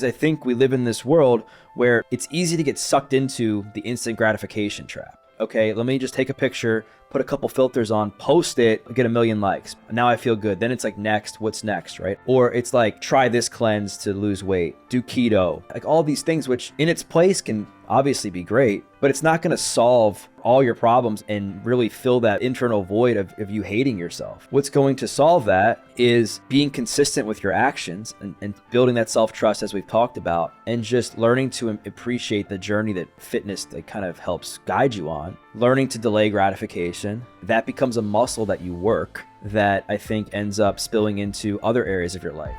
I think we live in this world where it's easy to get sucked into the instant gratification trap. Okay, let me just take a picture, put a couple filters on, post it, get a million likes. Now I feel good. Then it's like, next, what's next, right? Or it's like, try this cleanse to lose weight, do keto, like all these things, which in its place can obviously be great, but it's not going to solve all your problems and really fill that internal void of you hating yourself. What's going to solve that is being consistent with your actions and building that self-trust, as we've talked about, and just learning to appreciate the journey that fitness that kind of helps guide you on, learning to delay gratification. That becomes a muscle that you work that I think ends up spilling into other areas of your life.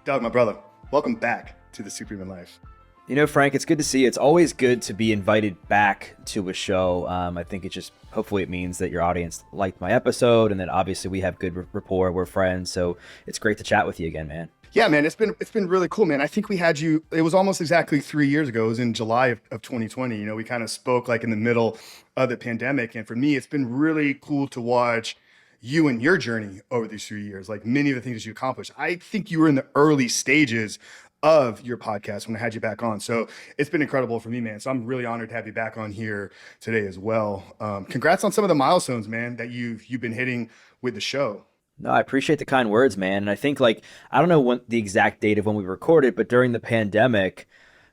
Doug, my brother, welcome back to the Superhuman Life. You know, Frank, it's good to see you. It's always good to be invited back to a show. I think it just, hopefully it means that your audience liked my episode, and then obviously we have good rapport, we're friends, so it's great to chat with you again, man. Yeah, man, it's been really cool, man. I think we had you, it was almost exactly 3 years ago. It was in July of 2020. You know, we kind of spoke like in the middle of the pandemic, and for me, it's been really cool to watch you and your journey over these 3 years, like many of the things that you accomplished. I think you were in the early stages of your podcast when I had you back on. So it's been incredible for me, man. So I'm really honored to have you back on here today as well. Congrats on some of the milestones, man, that you've been hitting with the show. No, I appreciate the kind words, man. And I think, like, I don't know when the exact date of when we recorded, but during the pandemic,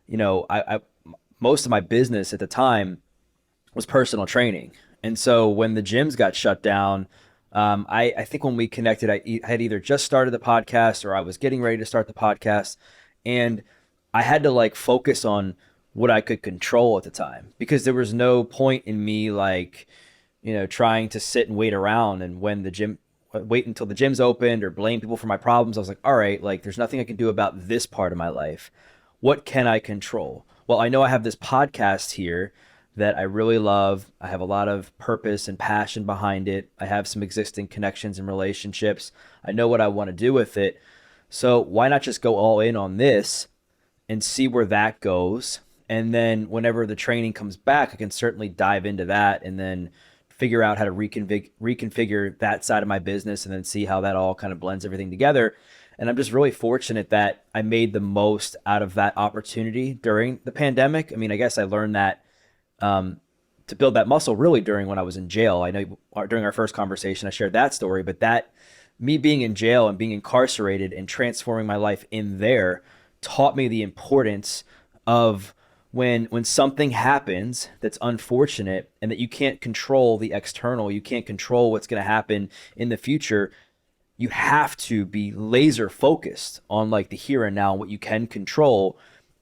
you know, I most of my business at the time was personal training. And so when the gyms got shut down, I think when we connected, I had either just started the podcast or I was getting ready to start the podcast. And I had to like focus on what I could control at the time, because there was no point in me like, you know, trying to sit and wait around and wait until the gym's opened or blame people for my problems. I was like, all right, like there's nothing I can do about this part of my life. What can I control? Well, I know I have this podcast here that I really love. I have a lot of purpose and passion behind it. I have some existing connections and relationships. I know what I want to do with it. So why not just go all in on this and see where that goes? And then whenever the training comes back, I can certainly dive into that and then figure out how to reconfigure that side of my business and then see how that all kind of blends everything together. And I'm just really fortunate that I made the most out of that opportunity during the pandemic. I mean, I guess I learned that to build that muscle really during when I was in jail. I know during our first conversation, I shared that story, but that me being in jail and being incarcerated and transforming my life in there taught me the importance of when something happens that's unfortunate and that you can't control the external, you can't control what's going to happen in the future. You have to be laser focused on like the here and now, what you can control,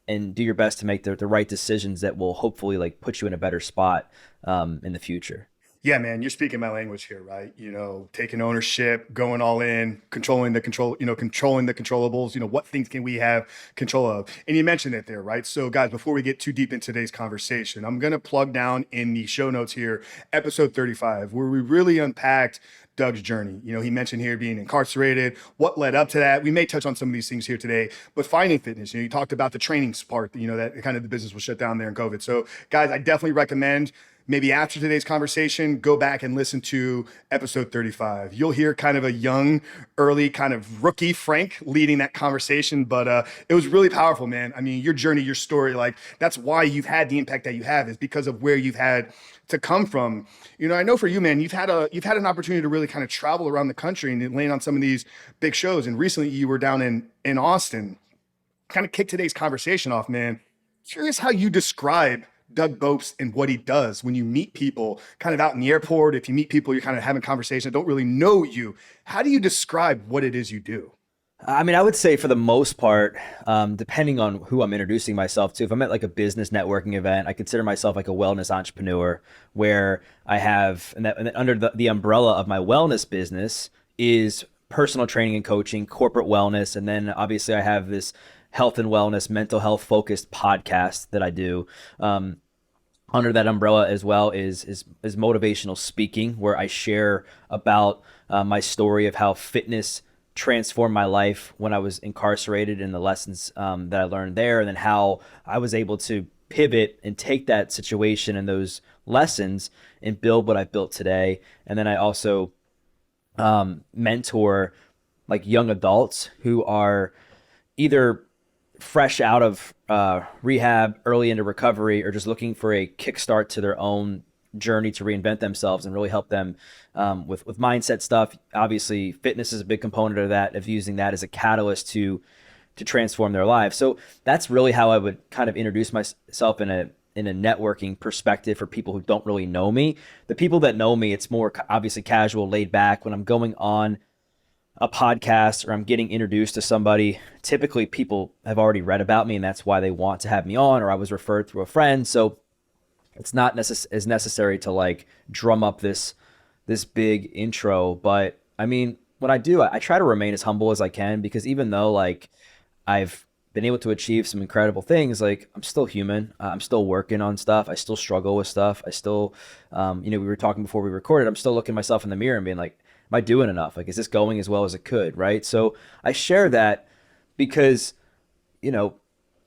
and do your best to make the right decisions that will hopefully like put you in a better spot in the future. Yeah, man, you're speaking my language here, right? You know, taking ownership, going all in, controlling the controllables, what things can we have control of? And you mentioned it there, right? So guys, before we get too deep into today's conversation, I'm going to plug down in the show notes here, episode 35, where we really unpacked Doug's journey. You know, he mentioned here being incarcerated, what led up to that. We may touch on some of these things here today, but finding fitness, you talked about the training part, that kind of the business was shut down there in COVID. So guys, I definitely recommend maybe after today's conversation, go back and listen to episode 35. You'll hear kind of a young, early kind of rookie Frank leading that conversation, but it was really powerful, man. I mean, your journey, your story, like that's why you've had the impact that you have, is because of where you've had to come from. I know for you, man, you've had an opportunity to really kind of travel around the country and land on some of these big shows. And recently you were down in Austin. Kind of kick today's conversation off, man. Curious how you describe Doug Bopst and what he does when you meet people kind of out in the airport. If you meet people, you're kind of having conversations that don't really know you. How do you describe what it is you do? I mean, I would say for the most part, depending on who I'm introducing myself to, if I'm at like a business networking event, I consider myself like a wellness entrepreneur, where I have, and under the umbrella of my wellness business is personal training and coaching, corporate wellness. And then obviously I have this health and wellness, mental health focused podcast that I do. Under that umbrella as well is motivational speaking, where I share about my story of how fitness transformed my life when I was incarcerated and the lessons that I learned there, and then how I was able to pivot and take that situation and those lessons and build what I've built today. And then I also mentor like young adults who are either fresh out of rehab, early into recovery, or just looking for a kickstart to their own journey to reinvent themselves and really help them with mindset stuff. Obviously, fitness is a big component of that, of using that as a catalyst to transform their lives. So that's really how I would kind of introduce myself in a networking perspective for people who don't really know me. The people that know me, it's more obviously casual, laid back. When I'm going on a podcast or I'm getting introduced to somebody, typically people have already read about me and that's why they want to have me on, or I was referred through a friend. So it's not as necessary to like drum up this big intro. But I mean, when I do, I try to remain as humble as I can, because even though like I've been able to achieve some incredible things, like I'm still human. I'm still working on stuff. I still struggle with stuff. I still, we were talking before we recorded. I'm still looking myself in the mirror and being like, am I doing enough? Like, is this going as well as it could? Right. So I share that because, you know,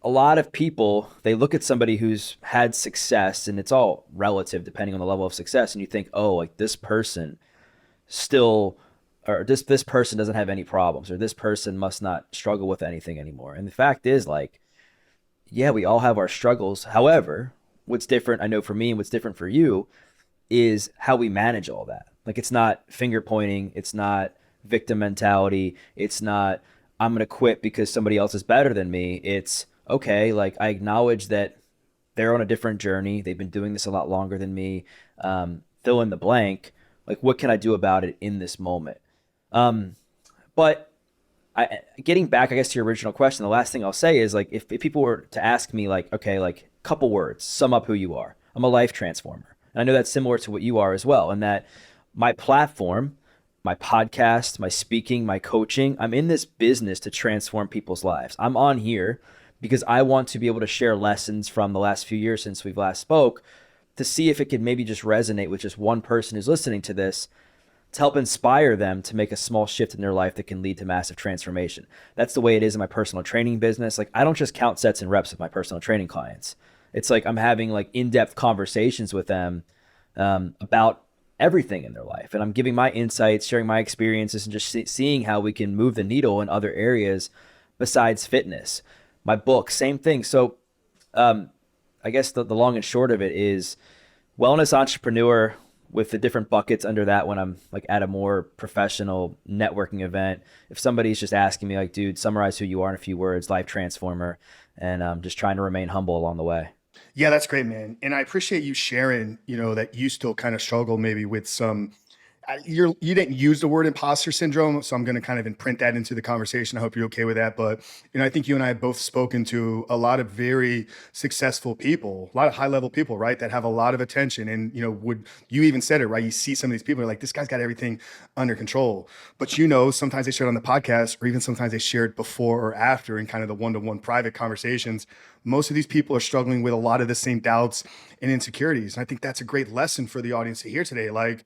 a lot of people, they look at somebody who's had success, and it's all relative depending on the level of success. And you think, oh, like this person still, or this person doesn't have any problems, or this person must not struggle with anything anymore. And the fact is, like, yeah, we all have our struggles. However, what's different, I know for me, and what's different for you is how we manage all that. Like, it's not finger pointing, it's not victim mentality, it's not I'm going to quit because somebody else is better than me. It's okay, like I acknowledge that they're on a different journey. They've been doing this a lot longer than me. Fill in the blank. Like, what can I do about it in this moment? Um, but getting back, I guess, to your original question, the last thing I'll say is like, if people were to ask me, like, okay, like, couple words, sum up who you are. I'm a life transformer. And I know that's similar to what you are as well. And that my platform, my podcast, my speaking, my coaching, I'm in this business to transform people's lives. I'm on here because I want to be able to share lessons from the last few years since we've last spoke, to see if it could maybe just resonate with just one person who's listening to this, to help inspire them to make a small shift in their life that can lead to massive transformation. That's the way it is in my personal training business. Like, I don't just count sets and reps with my personal training clients. It's like I'm having like in-depth conversations with them about everything in their life, and I'm giving my insights, sharing my experiences, and just seeing how we can move the needle in other areas besides fitness. My book, same thing. So um, I guess the long and short of it is wellness entrepreneur, with the different buckets under that when I'm like at a more professional networking event. If somebody's just asking me like, dude, summarize who you are in a few words, life transformer, and just trying to remain humble along the way. Yeah, that's great, man. And I appreciate you sharing, that you still kind of struggle maybe with some you didn't use the word imposter syndrome, so I'm going to kind of imprint that into the conversation. I hope you're okay with that. But I think you and I have both spoken to a lot of very successful people, a lot of high level people, right, that have a lot of attention. And would you even said it, right? You see some of these people, you're like, this guy's got everything under control. But sometimes they share it on the podcast, or even sometimes they share it before or after in kind of the one-to-one private conversations. Most of these people are struggling with a lot of the same doubts and insecurities. And I think that's a great lesson for the audience to hear today. Like,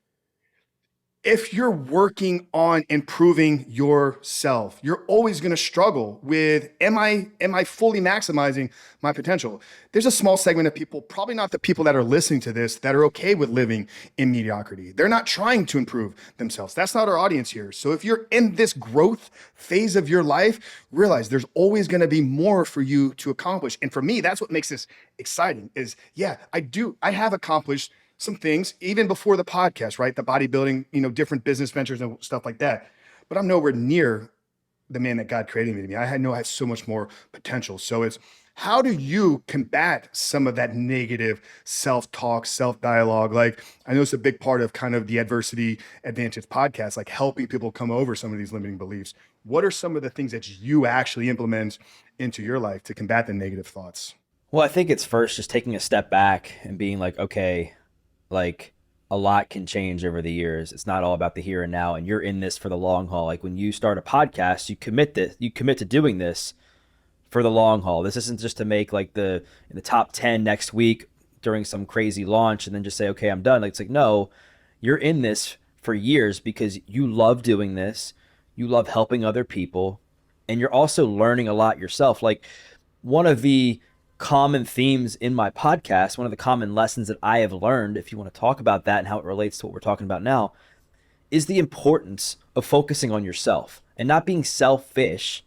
if you're working on improving yourself, you're always going to struggle with, am I fully maximizing my potential? There's a small segment of people, probably not the people that are listening to this, that are okay with living in mediocrity. They're not trying to improve themselves. That's not our audience here. So if you're in this growth phase of your life, realize there's always going to be more for you to accomplish. And for me, that's what makes this exciting is, yeah, I have accomplished some things even before the podcast, right? The bodybuilding, different business ventures and stuff like that. But I'm nowhere near the man that God created me to be. I know I have so much more potential. So it's, how do you combat some of that negative self-talk, self-dialogue? Like, I know it's a big part of kind of the Adversity Advantage podcast, like helping people come over some of these limiting beliefs. What are some of the things that you actually implement into your life to combat the negative thoughts? Well, I think it's first just taking a step back and being like, okay, like a lot can change over the years. It's not all about the here and now, and you're in this for the long haul. Like when you start a podcast, you commit to doing this for the long haul. This isn't just to make like the top 10 next week during some crazy launch and then just say, okay, I'm done. Like, it's like, no, you're in this for years because you love doing this. You love helping other people, and you're also learning a lot yourself. Like, one of the common themes in my podcast, one of the common lessons that I have learned, if you want to talk about that and how it relates to what we're talking about now, is the importance of focusing on yourself and not being selfish,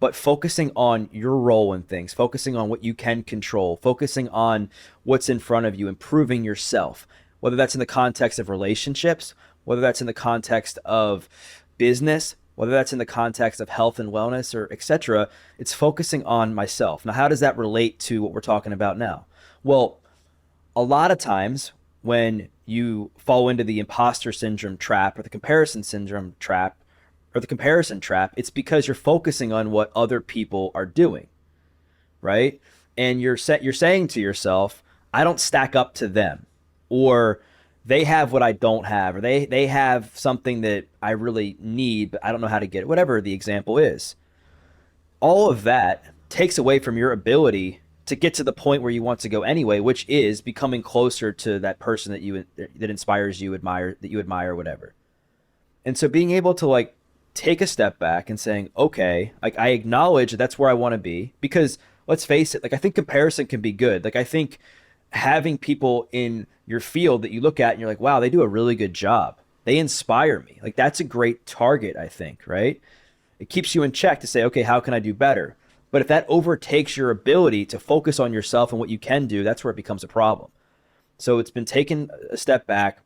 but focusing on your role in things, focusing on what you can control, focusing on what's in front of you, improving yourself, whether that's in the context of relationships, whether that's in the context of business, whether that's in the context of health and wellness or etc. It's focusing on myself. Now, how does that relate to what we're talking about now? Well, a lot of times when you fall into the imposter syndrome trap or the comparison syndrome trap or the comparison trap, it's because you're focusing on what other people are doing, right? And you're saying to yourself, I don't stack up to them, or they have what I don't have, or they have something that I really need, but I don't know how to get it, whatever the example is. All of that takes away from your ability to get to the point where you want to go anyway, which is becoming closer to that person that inspires you, admire, whatever. And so being able to like take a step back and saying, okay, like I acknowledge that's where I want to be, because let's face it, like I think comparison can be good. Like I think having people in your field that you look at and you're like, wow, they do a really good job. They inspire me. Like that's a great target, I think, right? It keeps you in check to say, okay, how can I do better? But if that overtakes your ability to focus on yourself and what you can do, that's where it becomes a problem. So it's been taking a step back,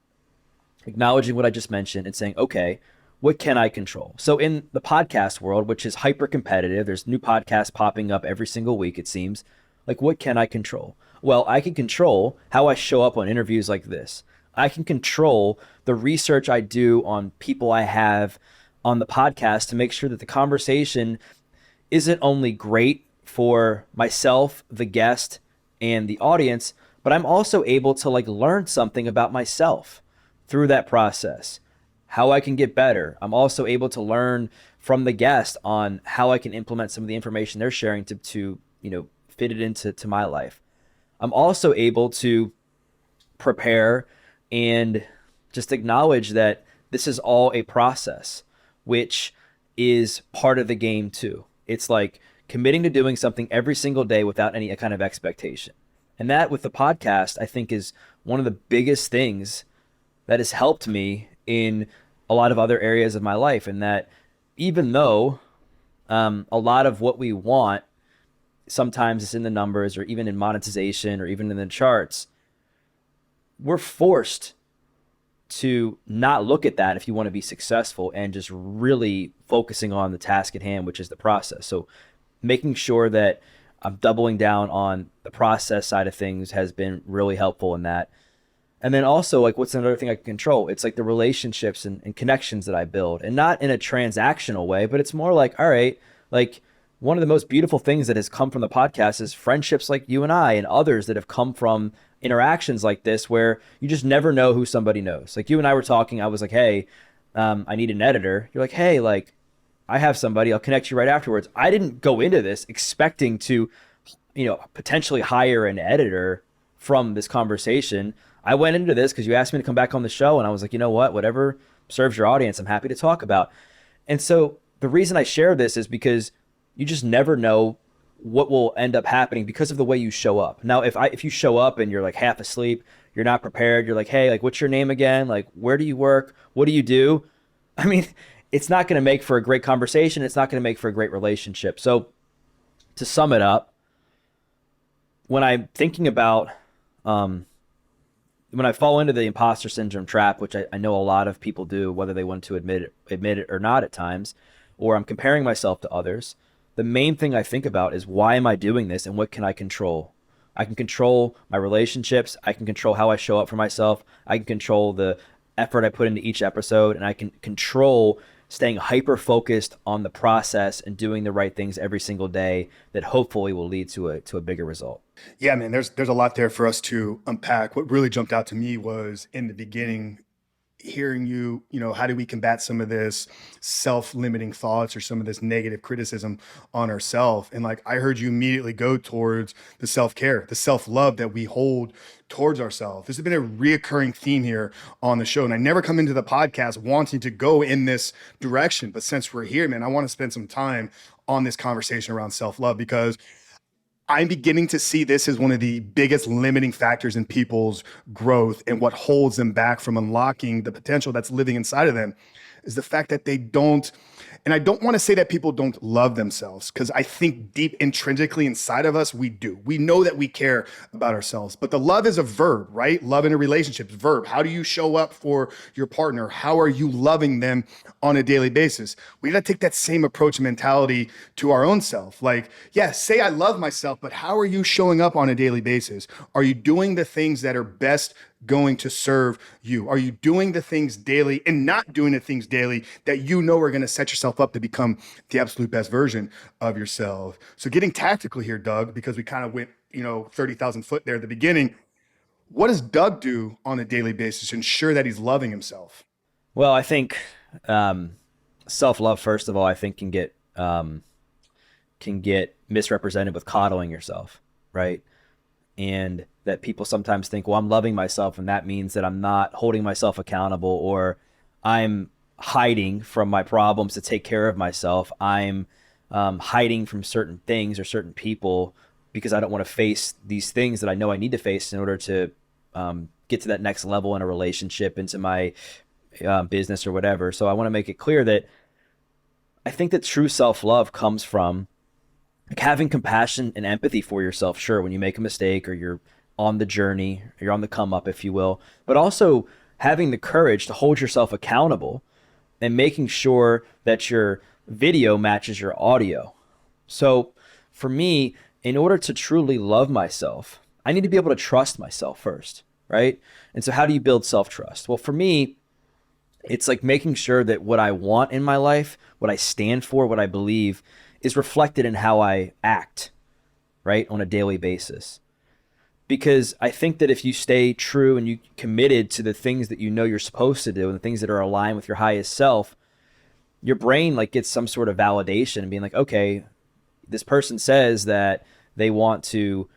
acknowledging what I just mentioned and saying, okay, what can I control? So in the podcast world, which is hyper competitive, there's new podcasts popping up every single week, it seems. Like, what can I control? Well, I can control how I show up on interviews like this. I can control the research I do on people I have on the podcast to make sure that the conversation isn't only great for myself, the guest, and the audience, but I'm also able to like learn something about myself through that process, how I can get better. I'm also able to learn from the guest on how I can implement some of the information they're sharing to fit it into my life. I'm also able to prepare and just acknowledge that this is all a process, which is part of the game too. It's like committing to doing something every single day without any kind of expectation. And that with the podcast, I think is one of the biggest things that has helped me in a lot of other areas of my life. And that even though a lot of what we want sometimes is in the numbers or even in monetization or even in the charts, we're forced to not look at that if you want to be successful and just really focusing on the task at hand, which is the process. So making sure that I'm doubling down on the process side of things has been really helpful in that. And then also, like, what's another thing I can control? It's like the relationships and connections that I build, and not in a transactional way, but it's more like, all right, like one of the most beautiful things that has come from the podcast is friendships like you and I and others that have come from interactions like this, where you just never know who somebody knows. Like you and I were talking, I was like, hey, I need an editor. You're like, hey, like I have somebody, I'll connect you right afterwards. I didn't go into this expecting to, potentially hire an editor from this conversation. I went into this because you asked me to come back on the show, and I was like, you know what, whatever serves your audience, I'm happy to talk about. And so the reason I share this is because you just never know what will end up happening because of the way you show up. Now, if you show up and you're like half asleep, you're not prepared, you're like, hey, like, what's your name again? Like, where do you work? What do you do? I mean, it's not going to make for a great conversation. It's not going to make for a great relationship. So to sum it up, when I'm thinking about, when I fall into the imposter syndrome trap, which I know a lot of people do, whether they want to admit it or not at times, or I'm comparing myself to others, the main thing I think about is, why am I doing this and what can I control? I can control my relationships. I can control how I show up for myself. I can control the effort I put into each episode, and I can control staying hyper focused on the process and doing the right things every single day that hopefully will lead to a bigger result. Yeah, man, there's a lot there for us to unpack. What really jumped out to me was in the beginning, hearing you, how do we combat some of this self-limiting thoughts or some of this negative criticism on ourselves? And like I heard you immediately go towards the self-care, the self-love that we hold towards ourselves. This has been a reoccurring theme here on the show. And I never come into the podcast wanting to go in this direction. But since we're here, man, I want to spend some time on this conversation around self-love, because I'm beginning to see this as one of the biggest limiting factors in people's growth and what holds them back from unlocking the potential that's living inside of them is the fact that they don't. And I don't want to say that people don't love themselves because I think deep intrinsically inside of us, we do. We know that we care about ourselves, but the love is a verb, right? Love in a relationship is a verb. How do you show up for your partner? How are you loving them on a daily basis? We got to take that same approach and mentality to our own self. Like, yeah, say I love myself, but how are you showing up on a daily basis? Are you doing the things that are best going to serve you? Are you doing the things daily and not doing the things daily that you know are going to set yourself up to become the absolute best version of yourself? So getting tactical here, Doug, because we kind of went, 30,000 foot there at the beginning. What does Doug do on a daily basis to ensure that he's loving himself? Well, I think um, self love, first of all, I think can get misrepresented with coddling yourself, right? And that people sometimes think, well, I'm loving myself, and that means that I'm not holding myself accountable, or I'm hiding from my problems to take care of myself. I'm hiding from certain things or certain people because I don't want to face these things that I know I need to face in order to get to that next level in a relationship, into my business or whatever. So I want to make it clear that I think that true self love comes from like having compassion and empathy for yourself. Sure, when you make a mistake or you're on the journey, or you're on the come up, if you will, but also having the courage to hold yourself accountable and making sure that your video matches your audio. So for me, in order to truly love myself, I need to be able to trust myself first, right? And so how do you build self-trust? Well, for me, it's like making sure that what I want in my life, what I stand for, what I believe is reflected in how I act, right? On a daily basis. Because I think that if you stay true and you committed to the things that you know you're supposed to do and the things that are aligned with your highest self, your brain like gets some sort of validation and being like, okay, this person says that they want to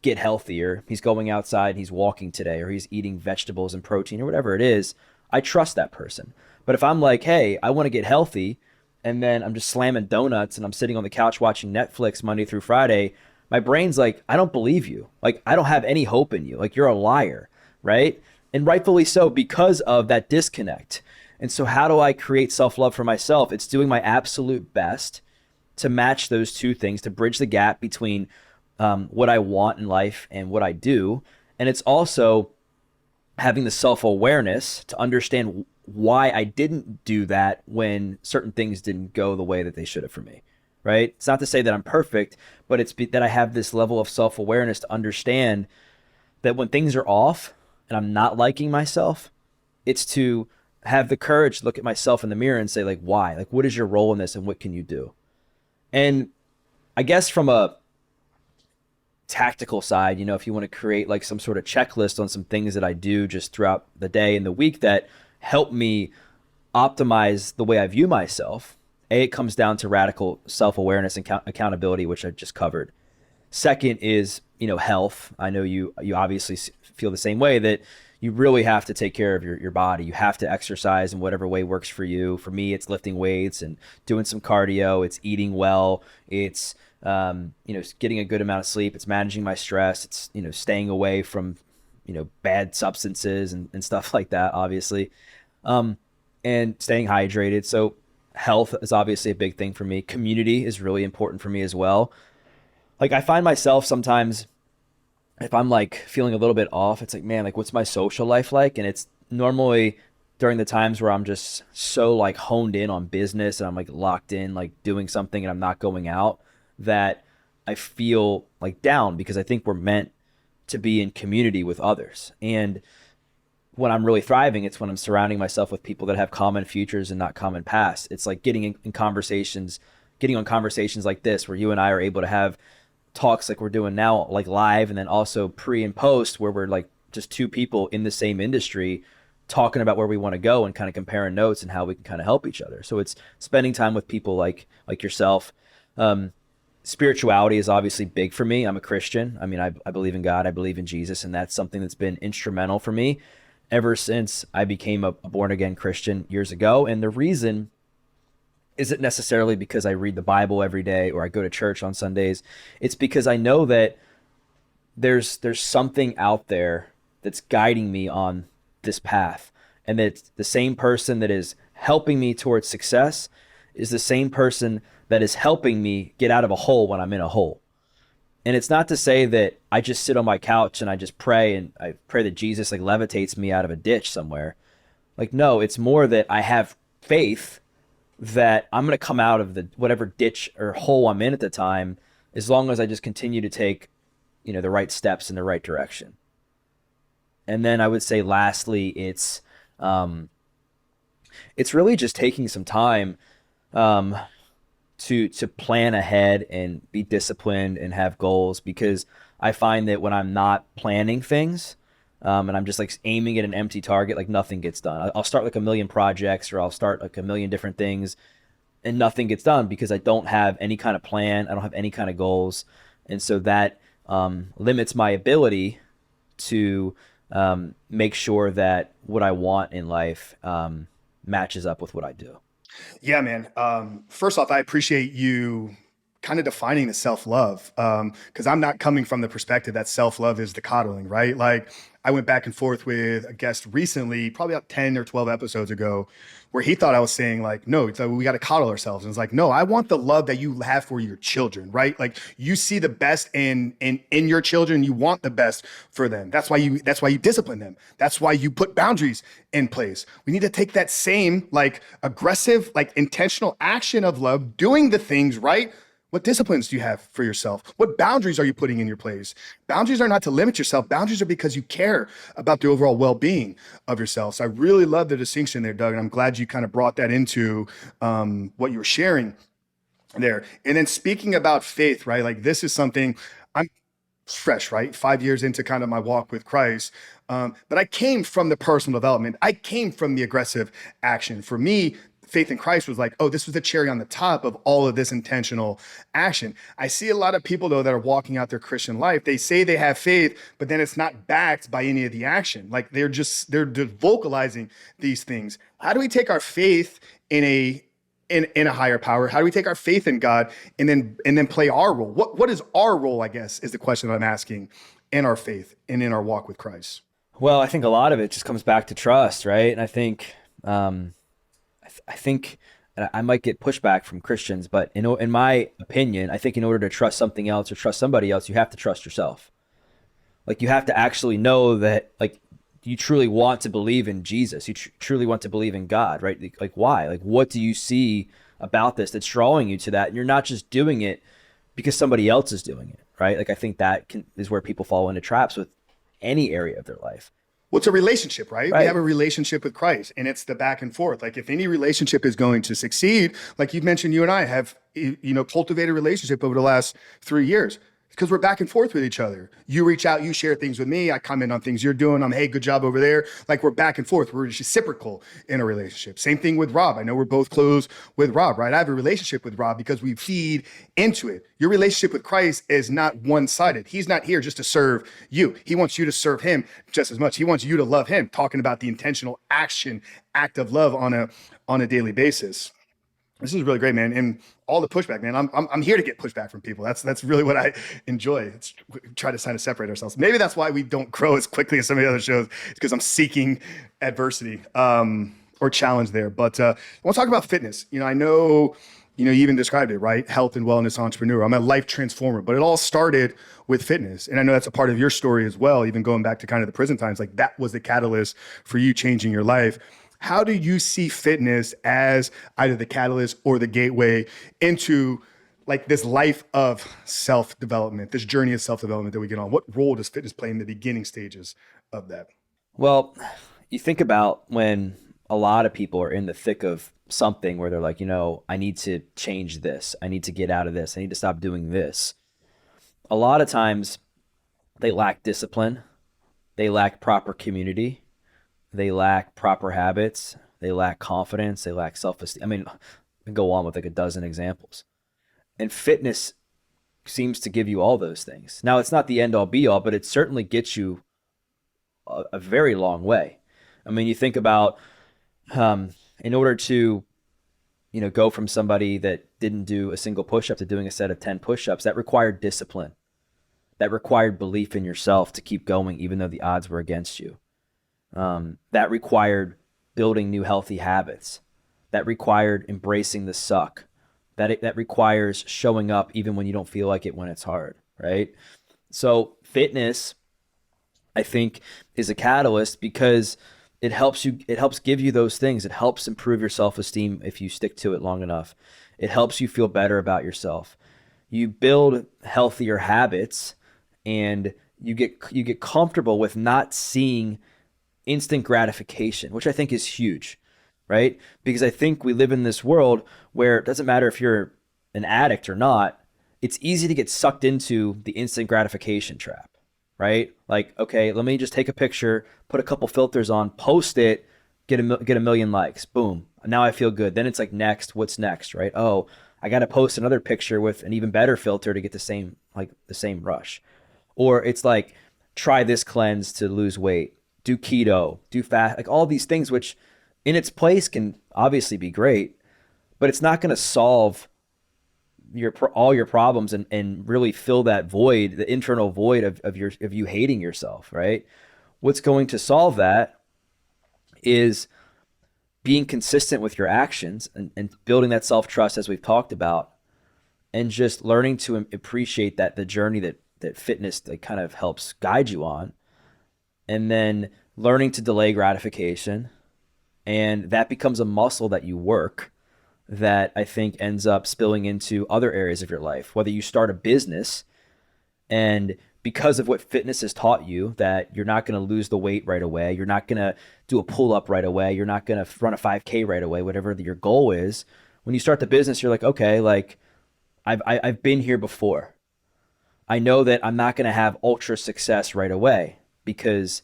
get healthier. He's going outside, he's walking today, or he's eating vegetables and protein or whatever it is. I trust that person. But if I'm like, hey, I want to get healthy, and then I'm just slamming donuts and I'm sitting on the couch watching Netflix Monday through Friday, my brain's like, I don't believe you. Like, I don't have any hope in you. Like, you're a liar, right? And rightfully so, because of that disconnect. And so how do I create self-love for myself? It's doing my absolute best to match those two things, to bridge the gap between what I want in life and what I do. And it's also having the self-awareness to understand why I didn't do that when certain things didn't go the way that they should have for me, right? It's not to say that I'm perfect, but it's that I have this level of self-awareness to understand that when things are off and I'm not liking myself, it's to have the courage to look at myself in the mirror and say, like, why? Like, what is your role in this and what can you do? And I guess from a tactical side, if you want to create like some sort of checklist on some things that I do just throughout the day and the week that help me optimize the way I view myself, it comes down to radical self-awareness and accountability, which I just covered. Second is, health. I know you obviously feel the same way, that you really have to take care of your body. You have to exercise in whatever way works for you. For me, it's lifting weights and doing some cardio. It's eating well. It's getting a good amount of sleep. It's managing my stress. It's staying away from bad substances and stuff like that, obviously, and staying hydrated. So health is obviously a big thing for me. Community is really important for me as well. Like, I find myself sometimes, if I'm like feeling a little bit off, it's like, man, like, what's my social life like? And it's normally during the times where I'm just so like honed in on business and I'm like locked in, like doing something, and I'm not going out, that I feel like down, because I think we're meant to be in community with others. And when I'm really thriving, it's when I'm surrounding myself with people that have common futures and not common pasts. It's like getting in conversations, getting on conversations like this, where you and I are able to have talks like we're doing now, like live, and then also pre and post, where we're like just two people in the same industry talking about where we want to go and kind of comparing notes and how we can kind of help each other. So it's spending time with people like yourself. Spirituality is obviously big for me. I'm a Christian. I mean, I believe in God. I believe in Jesus. And that's something that's been instrumental for me ever since I became a born again Christian years ago. And the reason isn't necessarily because I read the Bible every day or I go to church on Sundays. It's because I know that there's something out there that's guiding me on this path, and that it's the same person that is helping me towards success is the same person that is helping me get out of a hole when I'm in a hole. And it's not to say that I just sit on my couch and I just pray and I pray that Jesus like levitates me out of a ditch somewhere. Like, no, it's more that I have faith that I'm going to come out of the whatever ditch or hole I'm in at the time, as long as I just continue to take, the right steps in the right direction. And then I would say lastly, it's really just taking some time um, to plan ahead and be disciplined and have goals, because I find that when I'm not planning things, and I'm just like aiming at an empty target, like nothing gets done. I'll start like a million projects, or I'll start like a million different things, and nothing gets done because I don't have any kind of plan. I don't have any kind of goals. And so that limits my ability to make sure that what I want in life matches up with what I do. Yeah, man. First off, I appreciate you kind of defining the self-love, because I'm not coming from the perspective that self-love is the coddling, right? Like I went back and forth with a guest recently, probably about 10 or 12 episodes ago, where he thought I was saying like, no, it's like, we got to coddle ourselves. And it's like, no, I want the love that you have for your children, right? Like you see the best in your children, you want the best for them. That's why you discipline them. That's why you put boundaries in place. We need to take that same like aggressive, like intentional action of love, doing the things right. What disciplines do you have for yourself? What boundaries are you putting in your place? Boundaries are not to limit yourself. Boundaries are because you care about the overall well-being of yourself. So I really love the distinction there, Doug, and I'm glad you kind of brought that into what you were sharing there. And then speaking about faith, right? Like this is something I'm fresh, right? 5 years into kind of my walk with Christ. But I came from the personal development. I came from the aggressive action. For me, faith in Christ was like, oh, this was the cherry on the top of all of this intentional action. I see a lot of people though that are walking out their Christian life. They say they have faith, but then it's not backed by any of the action. Like they're just vocalizing these things. How do we take our faith in a higher power? How do we take our faith in God and then play our role? What is our role, I guess, is the question that I'm asking in our faith and in our walk with Christ. Well, I think a lot of it just comes back to trust, right? And I think I think and I might get pushback from Christians, but in my opinion, I think in order to trust something else or trust somebody else, you have to trust yourself. Like you have to actually know that like you truly want to believe in Jesus. You truly want to believe in God, right? Like why? Like what do you see about this that's drawing you to that? And you're not just doing it because somebody else is doing it, right? Like I think is where people fall into traps with any area of their life. Well, it's a relationship, right? We Right. have a relationship with Christ, and it's the back and forth. Like if any relationship is going to succeed, like you mentioned, you and I have, cultivated a relationship over the last 3 years because we're back and forth with each other. You reach out, you share things with me. I comment on things you're doing. Hey, good job over there. Like we're back and forth. We're reciprocal in a relationship. Same thing with Rob. I know we're both close with Rob, right? I have a relationship with Rob because we feed into it. Your relationship with Christ is not one-sided. He's not here just to serve you. He wants you to serve him just as much. He wants you to love him, talking about the intentional act of love on a daily basis. This is really great, man. And all the pushback, man. I'm here to get pushback from people. That's really what I enjoy. It's try to kind of separate ourselves. Maybe that's why we don't grow as quickly as some of the other shows, because I'm seeking adversity or challenge there. But I want to talk about fitness. I know, you even described it, right? Health and wellness entrepreneur. I'm a life transformer, but it all started with fitness. And I know that's a part of your story as well, even going back to kind of the prison times. Like that was the catalyst for you changing your life. How do you see fitness as either the catalyst or the gateway into like this life of self-development, this journey of self-development that we get on? What role does fitness play in the beginning stages of that? Well, you think about when a lot of people are in the thick of something where they're like, I need to change this. I need to get out of this. I need to stop doing this. A lot of times they lack discipline. They lack proper community. They lack proper habits. They lack confidence. They lack self-esteem. I mean, I can go on with like a dozen examples. And fitness seems to give you all those things. Now, it's not the end all be all, but it certainly gets you a very long way. I mean, you think about in order to, go from somebody that didn't do a single push-up to doing a set of 10 push-ups. That required discipline. That required belief in yourself to keep going, even though the odds were against you. That required building new healthy habits. That required embracing the suck. That requires showing up even when you don't feel like it, when it's hard, right? So fitness, I think, is a catalyst because it helps give you those things. It helps improve your self-esteem if you stick to it long enough. It helps you feel better about yourself. You build healthier habits, and you get comfortable with not seeing instant gratification, which I think is huge, right? Because I think we live in this world where it doesn't matter if you're an addict or not, it's easy to get sucked into the instant gratification trap, right? Like, okay, let me just take a picture, put a couple filters on, post it, get a million likes, boom. Now I feel good. Then it's like, next, what's next, right? Oh, I got to post another picture with an even better filter to get the same rush. Or it's like, try this cleanse to lose weight, do keto, do fast, like all these things, which in its place can obviously be great, but it's not going to solve all your problems and really fill that void, the internal void of you hating yourself, right? What's going to solve that is being consistent with your actions and building that self-trust, as we've talked about, and just learning to appreciate that the journey that fitness that kind of helps guide you on, and then learning to delay gratification. And that becomes a muscle that you work, that I think ends up spilling into other areas of your life. Whether you start a business, and because of what fitness has taught you, that you're not going to lose the weight right away, you're not going to do a pull-up right away, you're not going to run a 5K right away, whatever your goal is. When you start the business, you're like, okay, like I've been here before. I know that I'm not going to have ultra success right away, because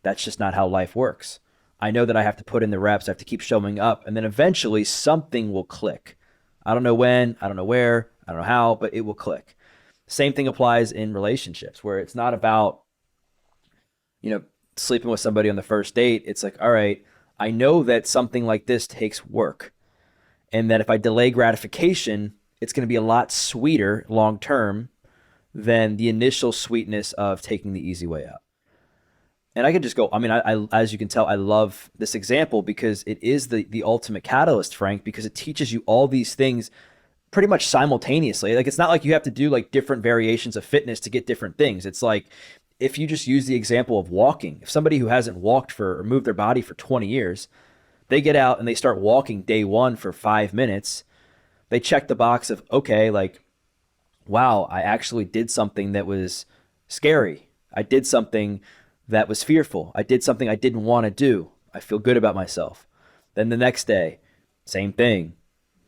that's just not how life works. I know that I have to put in the reps, I have to keep showing up, and then eventually something will click. I don't know when, I don't know where, I don't know how, but it will click. Same thing applies in relationships, where it's not about, sleeping with somebody on the first date. It's like, all right, I know that something like this takes work, and that if I delay gratification, it's going to be a lot sweeter long term than the initial sweetness of taking the easy way out. And I could just go, I mean, I as you can tell, I love this example because it is the ultimate catalyst, Frank, because it teaches you all these things pretty much simultaneously. Like, it's not like you have to do like different variations of fitness to get different things. It's like, if you just use the example of walking, if somebody who hasn't walked or moved their body for 20 years, they get out and they start walking day one for 5 minutes, they check the box of, okay, like, wow, I actually did something that was scary. I did something that was fearful. I did something I didn't want to do. I feel good about myself. Then the next day, same thing.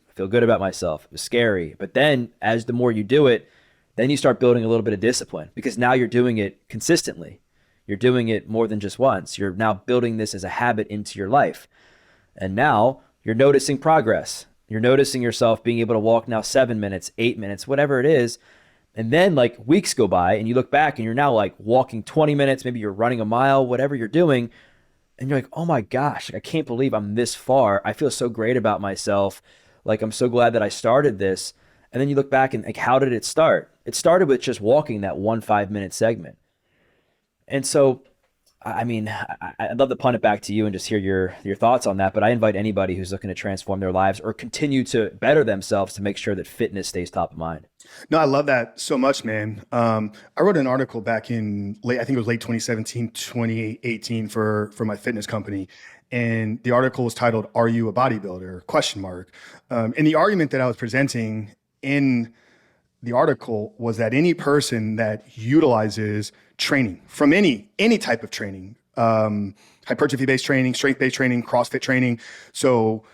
I feel good about myself. It was scary. But then as the more you do it, then you start building a little bit of discipline, because now you're doing it consistently. You're doing it more than just once. You're now building this as a habit into your life. And now you're noticing progress. You're noticing yourself being able to walk now 7 minutes, 8 minutes, whatever it is. And then like weeks go by and you look back and you're now like walking 20 minutes, maybe you're running a mile, whatever you're doing. And you're like, oh my gosh, I can't believe I'm this far. I feel so great about myself. Like, I'm so glad that I started this. And then you look back and like, how did it start? It started with just walking that 5-minute segment. And so, I mean, I'd love to punt it back to you and just hear your thoughts on that. But I invite anybody who's looking to transform their lives or continue to better themselves to make sure that fitness stays top of mind. No, I love that so much, man. I wrote an article back in I think it was late 2017, 2018 for my fitness company. And the article was titled, "Are you a bodybuilder?" Question mark. And the argument that I was presenting in the article was that any person that utilizes training from any type of training, hypertrophy-based training, strength-based training, CrossFit training. So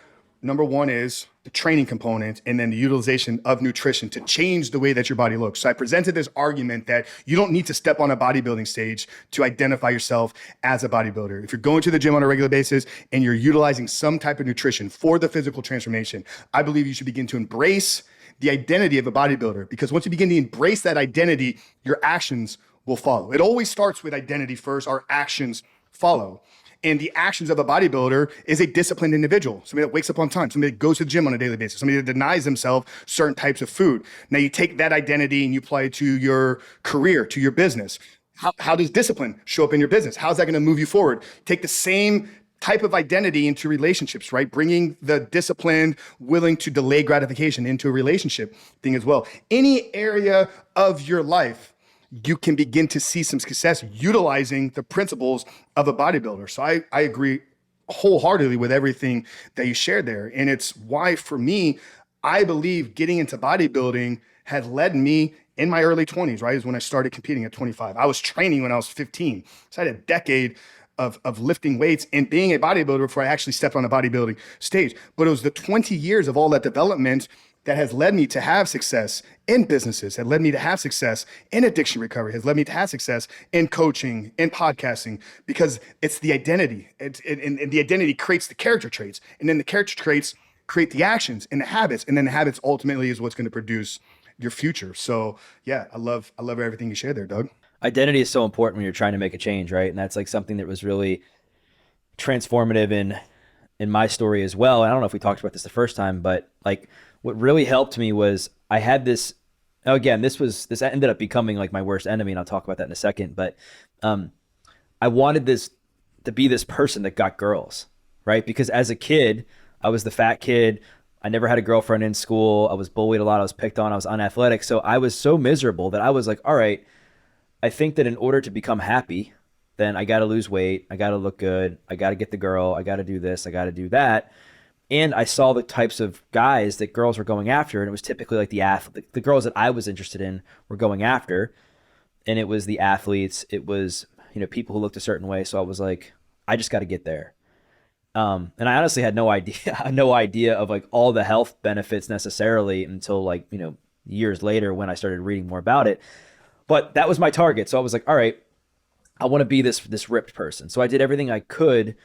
number one is the training component, and then the utilization of nutrition to change the way that your body looks. So I presented this argument that you don't need to step on a bodybuilding stage to identify yourself as a bodybuilder. If you're going to the gym on a regular basis and you're utilizing some type of nutrition for the physical transformation, I believe you should begin to embrace the identity of a bodybuilder, because once you begin to embrace that identity, your actions will follow. It always starts with identity first, our actions follow. And the actions of a bodybuilder is a disciplined individual, somebody that wakes up on time, somebody that goes to the gym on a daily basis, somebody that denies themselves certain types of food. Now you take that identity and you apply it to your career, to your business. How does discipline show up in your business? How's that going to move you forward? Take the same type of identity into relationships, right? Bringing the disciplined, willing to delay gratification into a relationship thing as well. Any area of your life, you can begin to see some success utilizing the principles of a bodybuilder. So I agree wholeheartedly with everything that you shared there. And it's why, for me, I believe getting into bodybuilding had led me in my early 20s, right? Is when I started competing at 25. I was training when I was 15. So I had a decade of lifting weights and being a bodybuilder before I actually stepped on a bodybuilding stage. But it was the 20 years of all that development that has led me to have success in businesses, had led me to have success in addiction recovery, has led me to have success in coaching, in podcasting, because it's the identity. And the identity creates the character traits. And then the character traits create the actions and the habits. And then the habits ultimately is what's going to produce your future. So yeah, I love everything you shared there, Doug. Identity is so important when you're trying to make a change, right? And that's like something that was really transformative in my story as well. And I don't know if we talked about this the first time, but like what really helped me was I had this, again, this ended up becoming like my worst enemy, and I'll talk about that in a second, but I wanted this to be this person that got girls, right? Because as a kid, I was the fat kid. I never had a girlfriend in school. I was bullied a lot. I was picked on. I was unathletic. So I was so miserable that I was like, all right, I think that in order to become happy, then I got to lose weight. I got to look good. I got to get the girl. I got to do this. I got to do that. And I saw the types of guys that girls were going after. And it was typically like the girls that I was interested in were going after. And it was the athletes. It was, people who looked a certain way. So I was like, I just got to get there. And I honestly had no idea of like all the health benefits necessarily until like, years later when I started reading more about it. But that was my target. So I was like, all right, I want to be this ripped person. So I did everything I could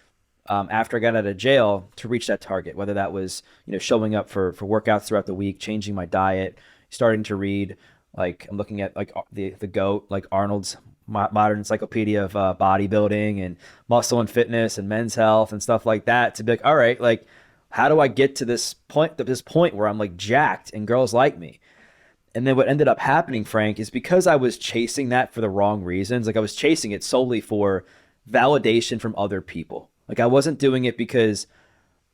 after I got out of jail to reach that target, whether that was, showing up for workouts throughout the week, changing my diet, starting to read, like I'm looking at like the GOAT, like Arnold's modern encyclopedia of bodybuilding and muscle and fitness and men's health and stuff like that, to be like, all right, like how do I get to this point where I'm like jacked and girls like me? And then what ended up happening, Frank, is because I was chasing that for the wrong reasons. Like I was chasing it solely for validation from other people. Like I wasn't doing it because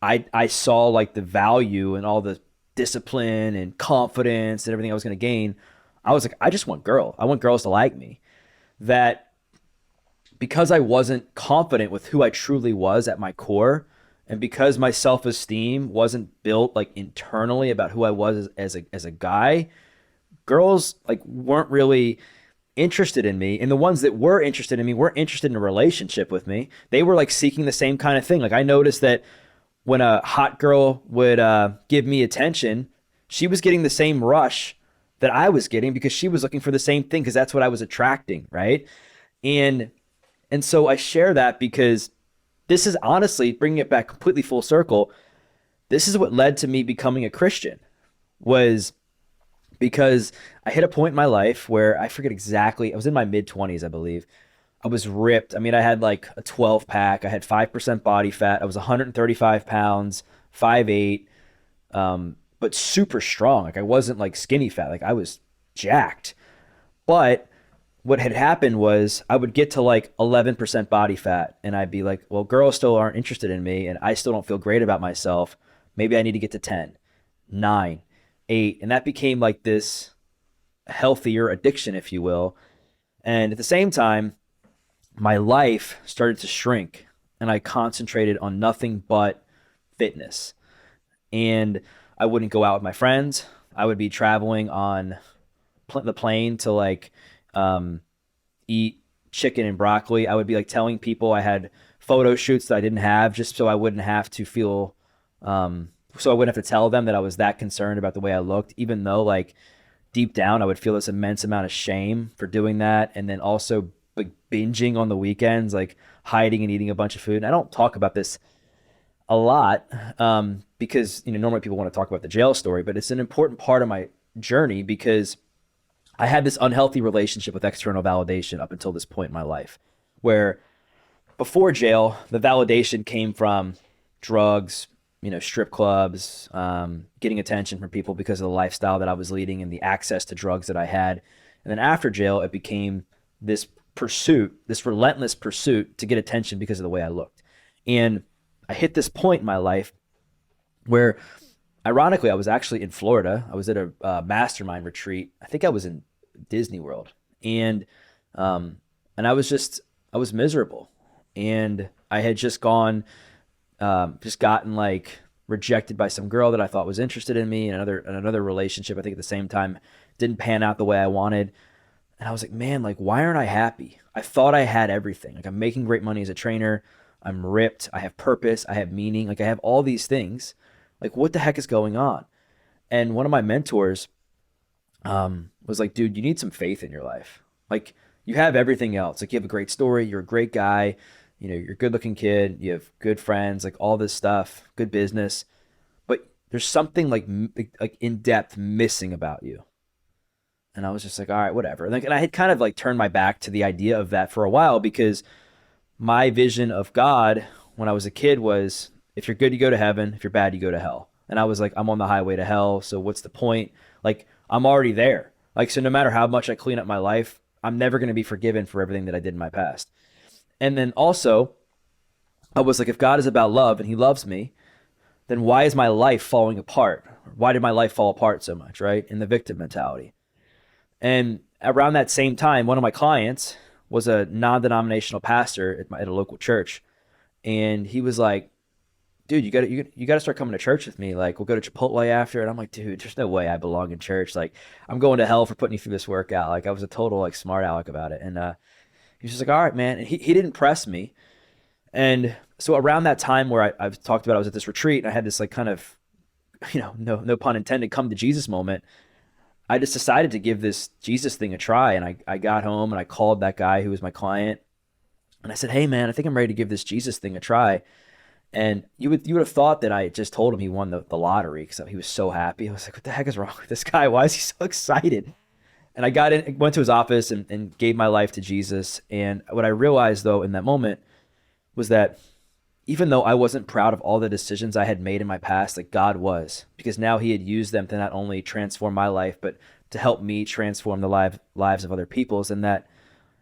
I saw like the value and all the discipline and confidence and everything I was going to gain. I was like, I just want I want girls to like me. That because I wasn't confident with who I truly was at my core, and because my self-esteem wasn't built like internally about who I was as a guy, girls like weren't really interested in me. And the ones that were interested in me weren't interested in a relationship with me. They were like seeking the same kind of thing. Like I noticed that when a hot girl would give me attention, she was getting the same rush that I was getting because she was looking for the same thing, because that's what I was attracting, right? And so I share that because this is honestly, bringing it back completely full circle, this is what led to me becoming a Christian, was because I hit a point in my life where I forget exactly, I was in my mid-20s, I believe. I was ripped. I mean, I had like a 12 pack. I had 5% body fat. I was 135 pounds, 5'8", but super strong. Like I wasn't like skinny fat. Like I was jacked. But what had happened was I would get to like 11% body fat and I'd be like, well, girls still aren't interested in me and I still don't feel great about myself. Maybe I need to get to 10, 9, 8. And that became like this healthier addiction, if you will. And at the same time, my life started to shrink and I concentrated on nothing but fitness. And I wouldn't go out with my friends. I would be traveling on the plane to like eat chicken and broccoli. I would be like telling people I had photo shoots that I didn't have, just so I wouldn't have to feel, so I wouldn't have to tell them that I was that concerned about the way I looked, even though like deep down I would feel this immense amount of shame for doing that. And then also like binging on the weekends, like hiding and eating a bunch of food. And I don't talk about this a lot because normally people want to talk about the jail story, but it's an important part of my journey because I had this unhealthy relationship with external validation up until this point in my life, where before jail, the validation came from drugs, strip clubs, getting attention from people because of the lifestyle that I was leading and the access to drugs that I had. And then after jail, it became this pursuit, this relentless pursuit to get attention because of the way I looked. And I hit this point in my life where, ironically, I was actually in Florida. I was at a mastermind retreat. I think I was in Disney World, and um, I was miserable, and I had just gotten like rejected by some girl that I thought was interested in me, and another relationship. I think at the same time didn't pan out the way I wanted, and I was like, man, like why aren't I happy? I thought I had everything. Like I'm making great money as a trainer. I'm ripped. I have purpose. I have meaning. Like I have all these things. Like what the heck is going on? And one of my mentors was like, dude, you need some faith in your life. Like you have everything else. Like you have a great story. You're a great guy. You're a good looking kid. You have good friends, like all this stuff, good business. But there's something like in depth missing about you. And I was just like, all right, whatever. And I had kind of like turned my back to the idea of that for a while because my vision of God when I was a kid was if you're good, you go to heaven. If you're bad, you go to hell. And I was like, I'm on the highway to hell. So what's the point? Like, I'm already there. Like, so no matter how much I clean up my life, I'm never going to be forgiven for everything that I did in my past. And then also, I was like, if God is about love and he loves me, then why is my life falling apart? Why did my life fall apart so much, right? In the victim mentality. And around that same time, one of my clients was a non-denominational pastor at a local church. And he was like, dude, you got to start coming to church with me. Like, we'll go to Chipotle after. And I'm like, dude, there's no way I belong in church. Like, I'm going to hell for putting you through this workout. Like, I was a total like smart aleck about it. And he was just like, all right, man. And he didn't press me. And so around that time where I've talked about, I was at this retreat and I had this like kind of, no pun intended, come to Jesus moment. I just decided to give this Jesus thing a try. And I got home and I called that guy who was my client. And I said, hey, man, I think I'm ready to give this Jesus thing a try. And you would have thought that I just told him he won the lottery because he was so happy. I was like, what the heck is wrong with this guy? Why is he so excited? And I went to his office and gave my life to Jesus. And what I realized, though, in that moment was that even though I wasn't proud of all the decisions I had made in my past, like God was, because now he had used them to not only transform my life, but to help me transform the lives of other people's. And that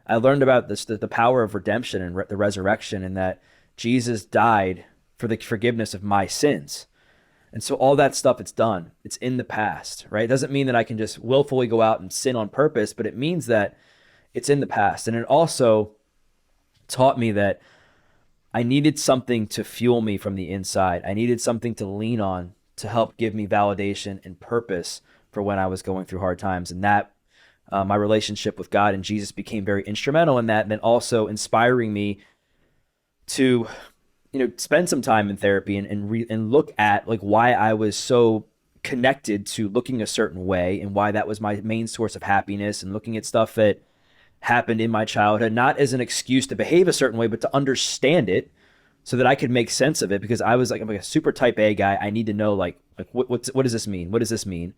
I learned about the power of redemption and the resurrection, and that Jesus died for the forgiveness of my sins. And so all that stuff, it's done. It's in the past, right? It doesn't mean that I can just willfully go out and sin on purpose, but it means that it's in the past. And it also taught me that I needed something to fuel me from the inside. I needed something to lean on to help give me validation and purpose for when I was going through hard times. And that my relationship with God and Jesus became very instrumental in that, and then also inspiring me to spend some time in therapy and look at like why I was so connected to looking a certain way and why that was my main source of happiness, and looking at stuff that happened in my childhood, not as an excuse to behave a certain way, but to understand it so that I could make sense of it. Because I'm like a super type A guy. I need to know like what does this mean? What does this mean?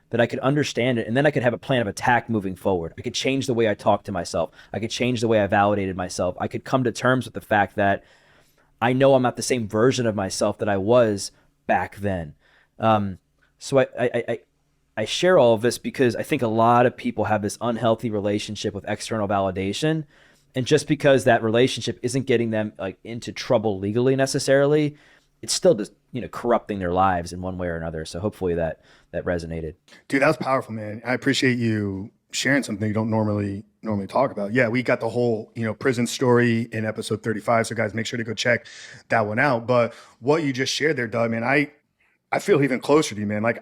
That I could understand it, and then I could have a plan of attack moving forward. I could change the way I talk to myself. I could change the way I validated myself. I could come to terms with the fact that I know I'm not the same version of myself that I was back then. So I share all of this because I think a lot of people have this unhealthy relationship with external validation. And just because that relationship isn't getting them like into trouble legally necessarily, it's still just, corrupting their lives in one way or another. So hopefully that resonated. Dude, that was powerful, man. I appreciate you sharing something you don't normally talk about. Yeah, we got the whole, prison story in episode 35. So guys, make sure to go check that one out. But what you just shared there, Doug, man, I feel even closer to you, man. Like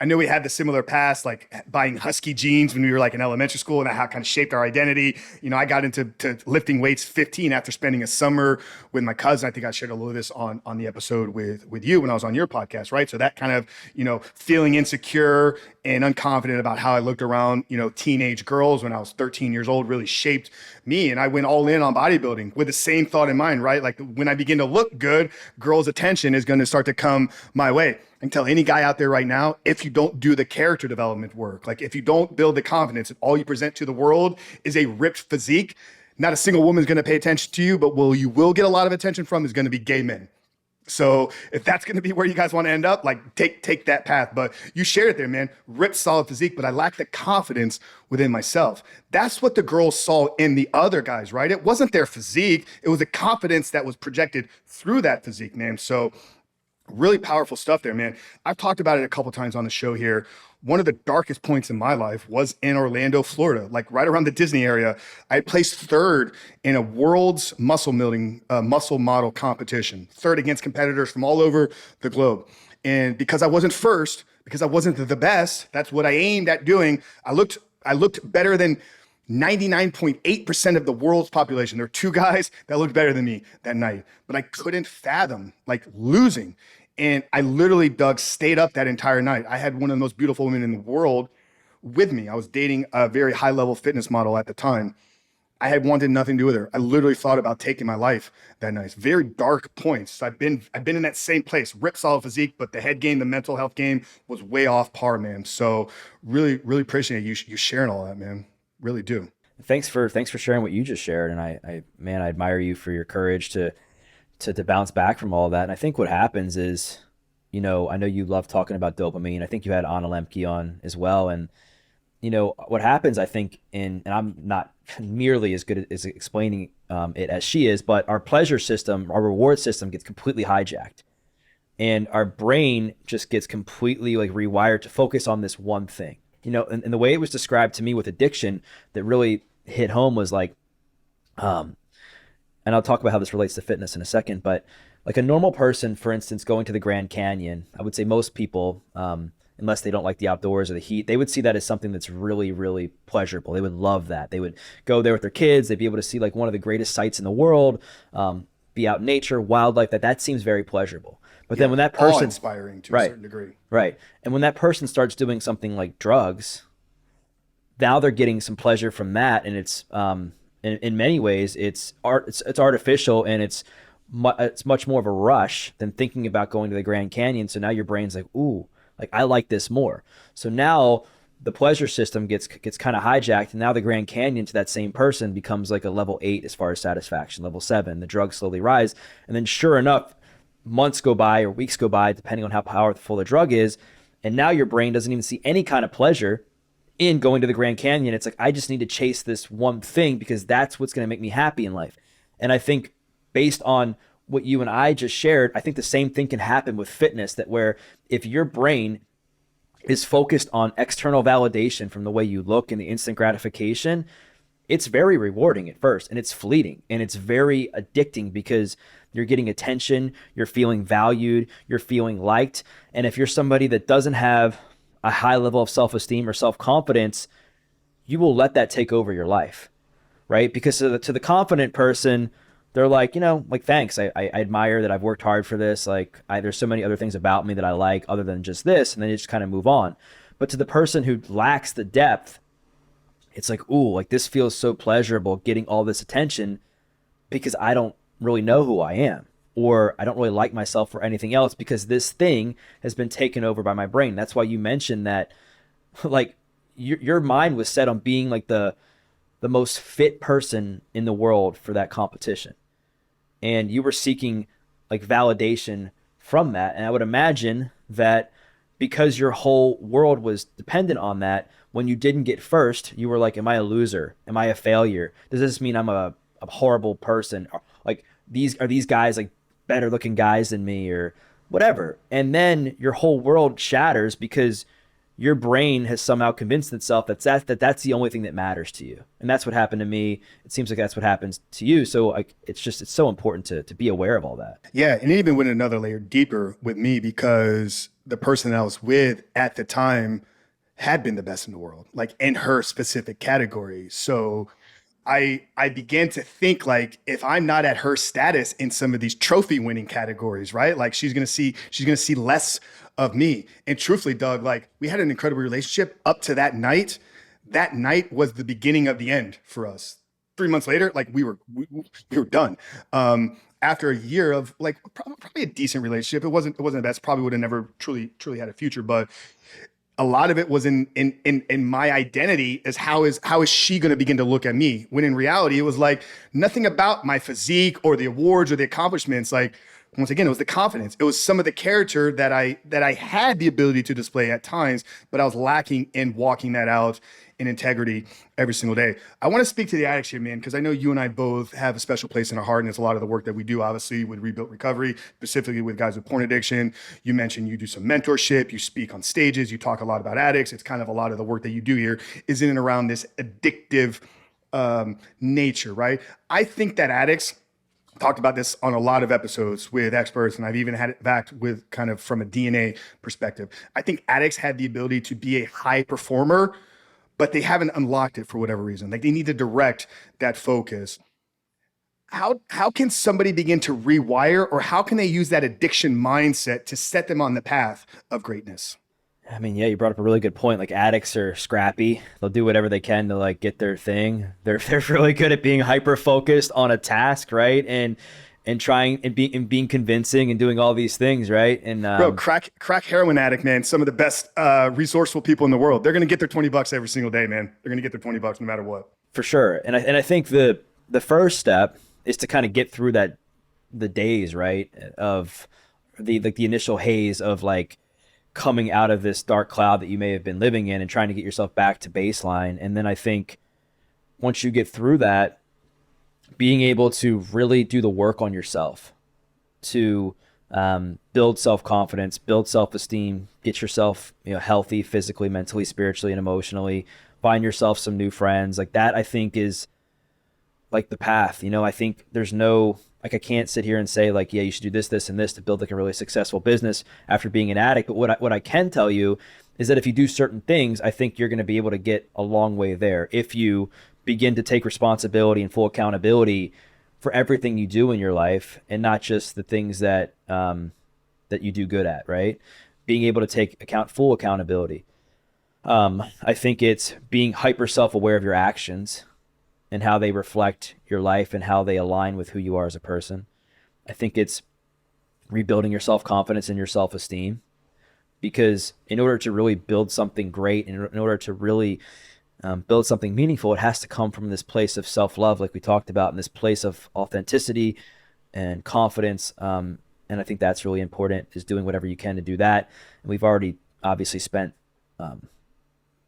I know we had the similar past, like buying Husky jeans when we were like in elementary school, and that kind of shaped our identity. I got into lifting weights 15 after spending a summer with my cousin. I think I shared a little of this on the episode with you when I was on your podcast, right? So that kind of, feeling insecure and unconfident about how I looked around, teenage girls when I was 13 years old really shaped me. And I went all in on bodybuilding with the same thought in mind, right? Like when I begin to look good, girls' attention is going to start to come my way. I can tell any guy out there right now, if you don't do the character development work, like if you don't build the confidence and all you present to the world is a ripped physique, Not a single woman's going to pay attention to you, but you will get a lot of attention from is going to be gay men. So if that's going to be where you guys want to end up, like take that path. But you shared it there, man. Ripped, solid physique, but I lack the confidence within myself. That's what the girls saw in the other guys, right? It wasn't their physique. It was the confidence that was projected through that physique, man. So really powerful stuff there, man. I've talked about it a couple times on the show here. One of the darkest points in my life was in Orlando, Florida, like right around the Disney area. I placed third in a world's muscle model competition, third against competitors from all over the globe. And because I wasn't first, because I wasn't the best, that's what I aimed at doing. I looked better than 99.8% of the world's population. There were two guys that looked better than me that night, but I couldn't fathom like losing. And I literally, Doug, stayed up that entire night. I had one of the most beautiful women in the world with me. I was dating a very high level fitness model at the time. I had wanted nothing to do with her. I literally thought about taking my life that night. Very dark points. I've been in that same place, ripped solid physique, but the head game, the mental health game was way off par, man. So really appreciate you sharing all that, man. Really do. Thanks for sharing what you just shared, and I admire you for your courage to bounce back from all that. And I think what happens is, I know you love talking about dopamine. I think you had Anna Lemke on as well, and what happens, I think, and I'm not nearly as good as explaining it as she is, but our pleasure system, our reward system gets completely hijacked, and our brain just gets completely like rewired to focus on this one thing. And the way it was described to me with addiction that really hit home was like, and I'll talk about how this relates to fitness in a second, but like a normal person, for instance, going to the Grand Canyon, I would say most people, unless they don't like the outdoors or the heat, they would see that as something that's really, really pleasurable. They would love that. They would go there with their kids. They'd be able to see like one of the greatest sights in the world, be out in nature, wildlife, that seems very pleasurable. But then when that person, inspiring to a right, certain degree. right. And when that person starts doing something like drugs, now they're getting some pleasure from that. And it's, in many ways, it's artificial, and it's much more of a rush than thinking about going to the Grand Canyon. So now your brain's like, ooh, like I like this more. So now the pleasure system gets kind of hijacked, and now the Grand Canyon to that same person becomes like a level 8 as far as satisfaction, level 7. The drugs slowly rise, and then sure enough, months go by or weeks go by, depending on how powerful the drug is, and now your brain doesn't even see any kind of pleasure in going to the Grand Canyon. It's like, I just need to chase this one thing because that's what's going to make me happy in life. And I think based on what you and I just shared, I think the same thing can happen with fitness, that where if your brain is focused on external validation from the way you look and the instant gratification, it's very rewarding at first, and it's fleeting, and it's very addicting because you're getting attention, you're feeling valued, you're feeling liked. And if you're somebody that doesn't have a high level of self-esteem or self-confidence, you will let that take over your life, right? Because to the confident person, they're like, like, thanks. I admire that I've worked hard for this. Like, there's so many other things about me that I like other than just this. And then you just kind of move on. But to the person who lacks the depth, it's like, ooh, like this feels so pleasurable getting all this attention because I don't really know who I am, or I don't really like myself or anything else because this thing has been taken over by my brain. That's why you mentioned that, like, your mind was set on being like the most fit person in the world for that competition. And you were seeking like validation from that. And I would imagine that because your whole world was dependent on that, when you didn't get first, you were like, am I a loser? Am I a failure? Does this mean I'm a horrible person? Like, these guys like better looking guys than me or whatever? And then your whole world shatters because your brain has somehow convinced itself that's the only thing that matters to you. And that's what happened to me. It seems like that's what happens to you. So like, it's so important to be aware of all that. Yeah, and it even went another layer deeper with me because the person I was with at the time had been the best in the world, like in her specific category. So I began to think like, if I'm not at her status in some of these trophy winning categories, right? Like she's gonna see less of me. And truthfully, Doug, like we had an incredible relationship up to that night. That night was the beginning of the end for us. 3 months later, like we were done. After a year of like probably a decent relationship, it wasn't the best. Probably would have never truly had a future, but a lot of it was in my identity as how is she going to begin to look at me? When in reality, it was like nothing about my physique or the awards or the accomplishments. Like once again, it was the confidence. It was some of the character that I had the ability to display at times, but I was lacking in walking that out in integrity every single day. I want to speak to the addicts here, man, because I know you and I both have a special place in our heart, and it's a lot of the work that we do, obviously, with Rebuilt Recovery, specifically with guys with porn addiction. You mentioned you do some mentorship, you speak on stages, you talk a lot about addicts. It's kind of a lot of the work that you do here is in and around this addictive nature, right? I think that addicts talked about this on a lot of episodes with experts, and I've even had it back with kind of from a DNA perspective. I think addicts have the ability to be a high performer, but they haven't unlocked it for whatever reason. Like they need to direct that focus. How can somebody begin to rewire, or how can they use that addiction mindset to set them on the path of greatness? I mean, yeah, you brought up a really good point. Like addicts are scrappy. They'll do whatever they can to like get their thing. They're really good at being hyper focused on a task, right? And trying and being convincing and doing all these things, right? And Bro, crack heroin addict, man. Some of the best resourceful people in the world. They're gonna get their $20 every single day, man. They're gonna get their $20 no matter what. for sure. And I think the first step is to kind of get through the days, right? Of the initial haze of like coming out of this dark cloud that you may have been living in and trying to get yourself back to baseline. And then I think once you get through that, being able to really do the work on yourself to build self-confidence, build self-esteem, get yourself healthy physically, mentally, spiritually, and emotionally, find yourself some new friends. Like that, I think is like the path. I think there's no, like I can't sit here and say like, yeah, you should do this, this, and this to build like a really successful business after being an addict. But what I can tell you is that if you do certain things, I think you're going to be able to get a long way there. If you begin to take responsibility and full accountability for everything you do in your life, and not just the things that that you do good at, right? Being able to take full accountability. I think it's being hyper self-aware of your actions and how they reflect your life and how they align with who you are as a person. I think it's rebuilding your self-confidence and your self-esteem, because in order to really build something great, and in order to really build something meaningful, it has to come from this place of self-love, like we talked about, and this place of authenticity and confidence. And I think that's really important, is doing whatever you can to do that. And we've already obviously spent, a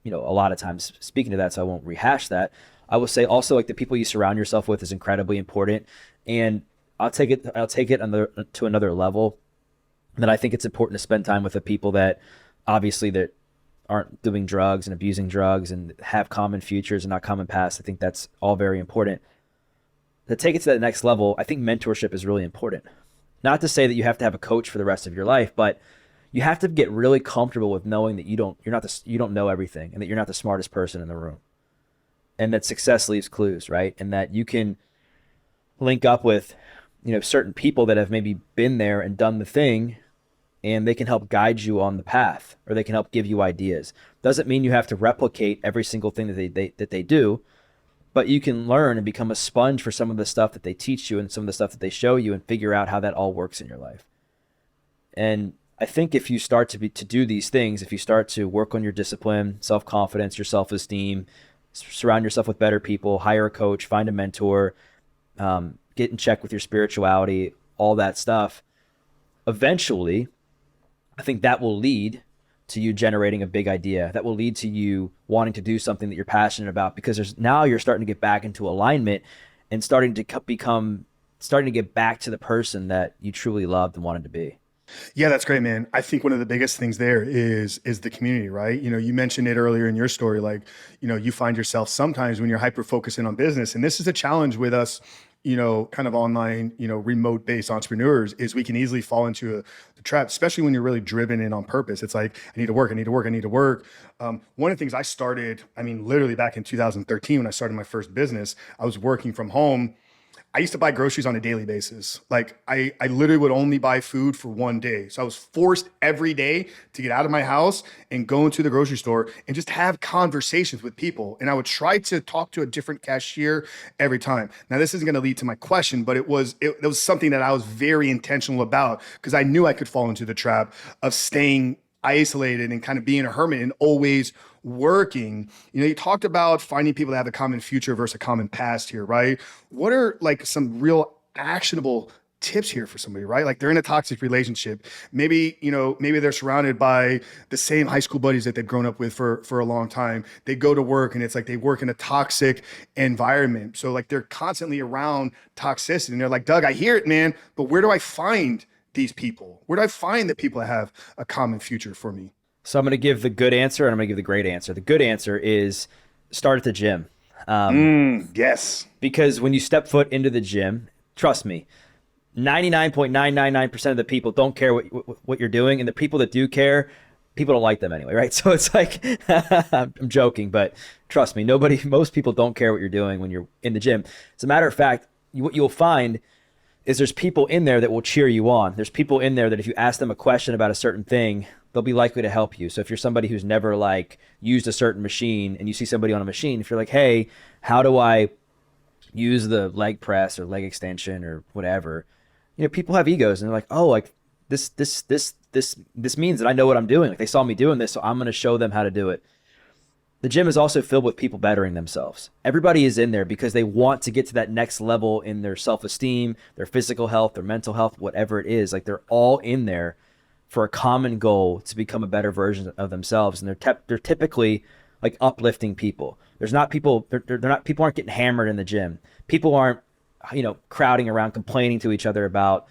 lot of times speaking to that, so I won't rehash that. I will say also, like, the people you surround yourself with is incredibly important. And I'll take it to another level. That I think it's important to spend time with the people that obviously that aren't doing drugs and abusing drugs and have common futures and not common pasts. I think that's all very important. To take it to that next level, I think mentorship is really important. Not to say that you have to have a coach for the rest of your life, but you have to get really comfortable with knowing that you don't know everything, and that you're not the smartest person in the room, and that success leaves clues, right? And that you can link up with certain people that have maybe been there and done the thing, and they can help guide you on the path, or they can help give you ideas. Doesn't mean you have to replicate every single thing that they do, but you can learn and become a sponge for some of the stuff that they teach you and some of the stuff that they show you, and figure out how that all works in your life. And I think if you start to do these things, if you start to work on your discipline, self-confidence, your self-esteem, surround yourself with better people, hire a coach, find a mentor, get in check with your spirituality, all that stuff, eventually, I think that will lead to you generating a big idea. That will lead to you wanting to do something that you're passionate about, because now you're starting to get back into alignment and starting to get back to the person that you truly loved and wanted to be. Yeah, that's great, man. I think one of the biggest things there is the community, right? You mentioned it earlier in your story, like, you find yourself sometimes when you're hyper focusing on business, and this is a challenge with us, kind of online, remote based entrepreneurs, is we can easily fall into the trap, especially when you're really driven and on purpose. It's like, I need to work, I need to work, I need to work. One of the things I started, literally back in 2013, when I started my first business, I was working from home. I used to buy groceries on a daily basis. Like I literally would only buy food for one day. So I was forced every day to get out of my house and go into the grocery store and just have conversations with people. And I would try to talk to a different cashier every time. Now, this isn't going to lead to my question, but it was something that I was very intentional about, because I knew I could fall into the trap of staying isolated and kind of being a hermit and always working. You talked about finding people that have a common future versus a common past here, right? What are like some real actionable tips here for somebody, right? Like they're in a toxic relationship. Maybe they're surrounded by the same high school buddies that they've grown up with for a long time. They go to work and it's like they work in a toxic environment. So like they're constantly around toxicity and they're like, Doug, I hear it, man, but where do I find these people? Where do I find the people that have a common future for me? So I'm going to give the good answer and I'm going to give the great answer. The good answer is start at the gym. Yes. Because when you step foot into the gym, trust me, 99.999% of the people don't care what you're doing, and the people that do care, people don't like them anyway, right? So it's like I'm joking, but trust me, most people don't care what you're doing when you're in the gym. As a matter of fact, what you'll find is there's people in there that will cheer you on. There's people in there that if you ask them a question about a certain thing, they'll be likely to help you. So if you're somebody who's never like used a certain machine and you see somebody on a machine, if you're like, hey, how do I use the leg press or leg extension or whatever, people have egos and they're like, oh, like this means that I know what I'm doing. Like they saw me doing this, so I'm going to show them how to do it. The gym is also filled with people bettering themselves. Everybody is in there because they want to get to that next level in their self-esteem, their physical health, their mental health, whatever it is. Like they're all in there for a common goal to become a better version of themselves. And they're typically like uplifting people. There's not people, people aren't getting hammered in the gym. People aren't, crowding around complaining to each other about,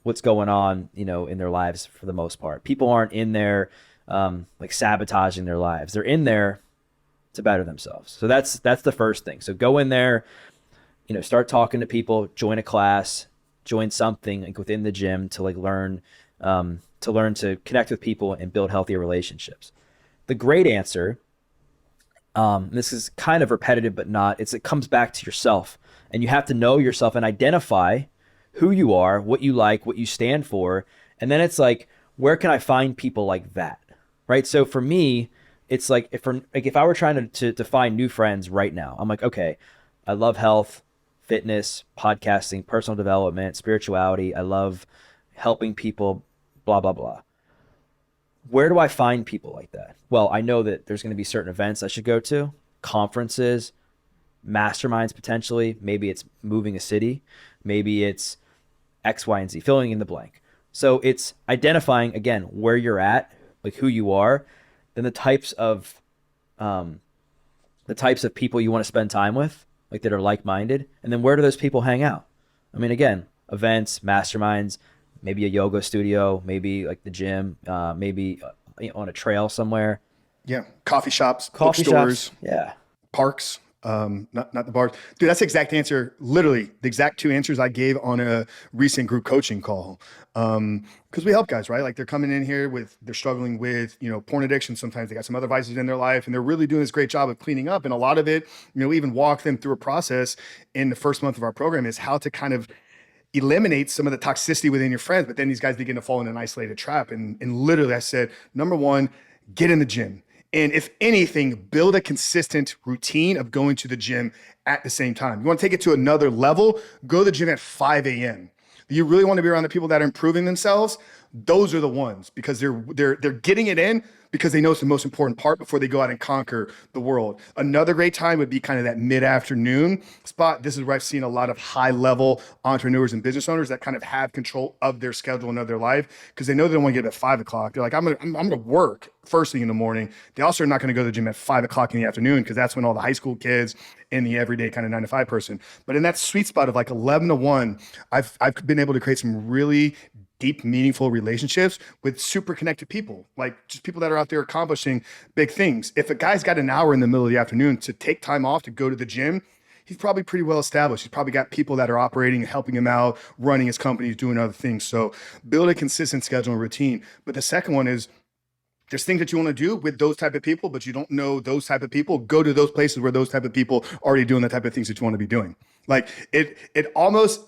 what's going on, in their lives for the most part. People aren't in there like sabotaging their lives. They're in there to better themselves. So that's the first thing. So go in there, start talking to people, join a class, join something like within the gym to like learn to connect with people and build healthier relationships. The great answer, this is kind of repetitive, but not, it comes back to yourself, and you have to know yourself and identify who you are, what you like, what you stand for. And then it's like, where can I find people like that? Right. So for me, it's like if I were trying to find new friends right now, I'm like, okay, I love health, fitness, podcasting, personal development, spirituality. I love helping people, blah, blah, blah. Where do I find people like that? Well, I know that there's going to be certain events I should go to, conferences, masterminds potentially. Maybe it's moving a city. Maybe it's X, Y, and Z, filling in the blank. So it's identifying, again, where you're at, like who you are, then the types of people you want to spend time with, like that are like-minded, and then where do those people hang out? I mean, again, events, masterminds, maybe a yoga studio, maybe like the gym, maybe on a trail somewhere. Yeah. Coffee shops, Coffee bookstores, shops. Yeah. parks, not the bars. Dude, that's the exact answer. Literally the exact two answers I gave on a recent group coaching call. Because we help guys, right? Like they're coming in here they're struggling with, porn addiction. Sometimes they got some other vices in their life and they're really doing this great job of cleaning up. And a lot of it, we even walk them through a process in the first month of our program is how to kind of eliminate some of the toxicity within your friends. But then these guys begin to fall in an isolated trap. And literally I said, number one, get in the gym. And if anything, build a consistent routine of going to the gym at the same time. You want to take it to another level, go to the gym at 5 a.m. You really want to be around the people that are improving themselves. Those are the ones because they're getting it in because they know it's the most important part before they go out and conquer the world. Another great time would be kind of that mid-afternoon spot. This is where I've seen a lot of high-level entrepreneurs and business owners that kind of have control of their schedule and of their life because they know they don't want to get up at 5 o'clock. They're like, I'm gonna work first thing in the morning. They also are not going to go to the gym at 5 o'clock in the afternoon because that's when all the high school kids and the everyday kind of 9 to 5 person. But in that sweet spot of like 11 to 1, I've been able to create some really deep, meaningful relationships with super connected people, like just people that are out there accomplishing big things. If a guy's got an hour in the middle of the afternoon to take time off to go to the gym, he's probably pretty well established. He's probably got people that are operating, helping him out, running his company, doing other things. So build a consistent schedule and routine. But the second one is there's things that you want to do with those type of people, but you don't know those type of people. Go to those places where those type of people are already doing the type of things that you want to be doing. Like it almost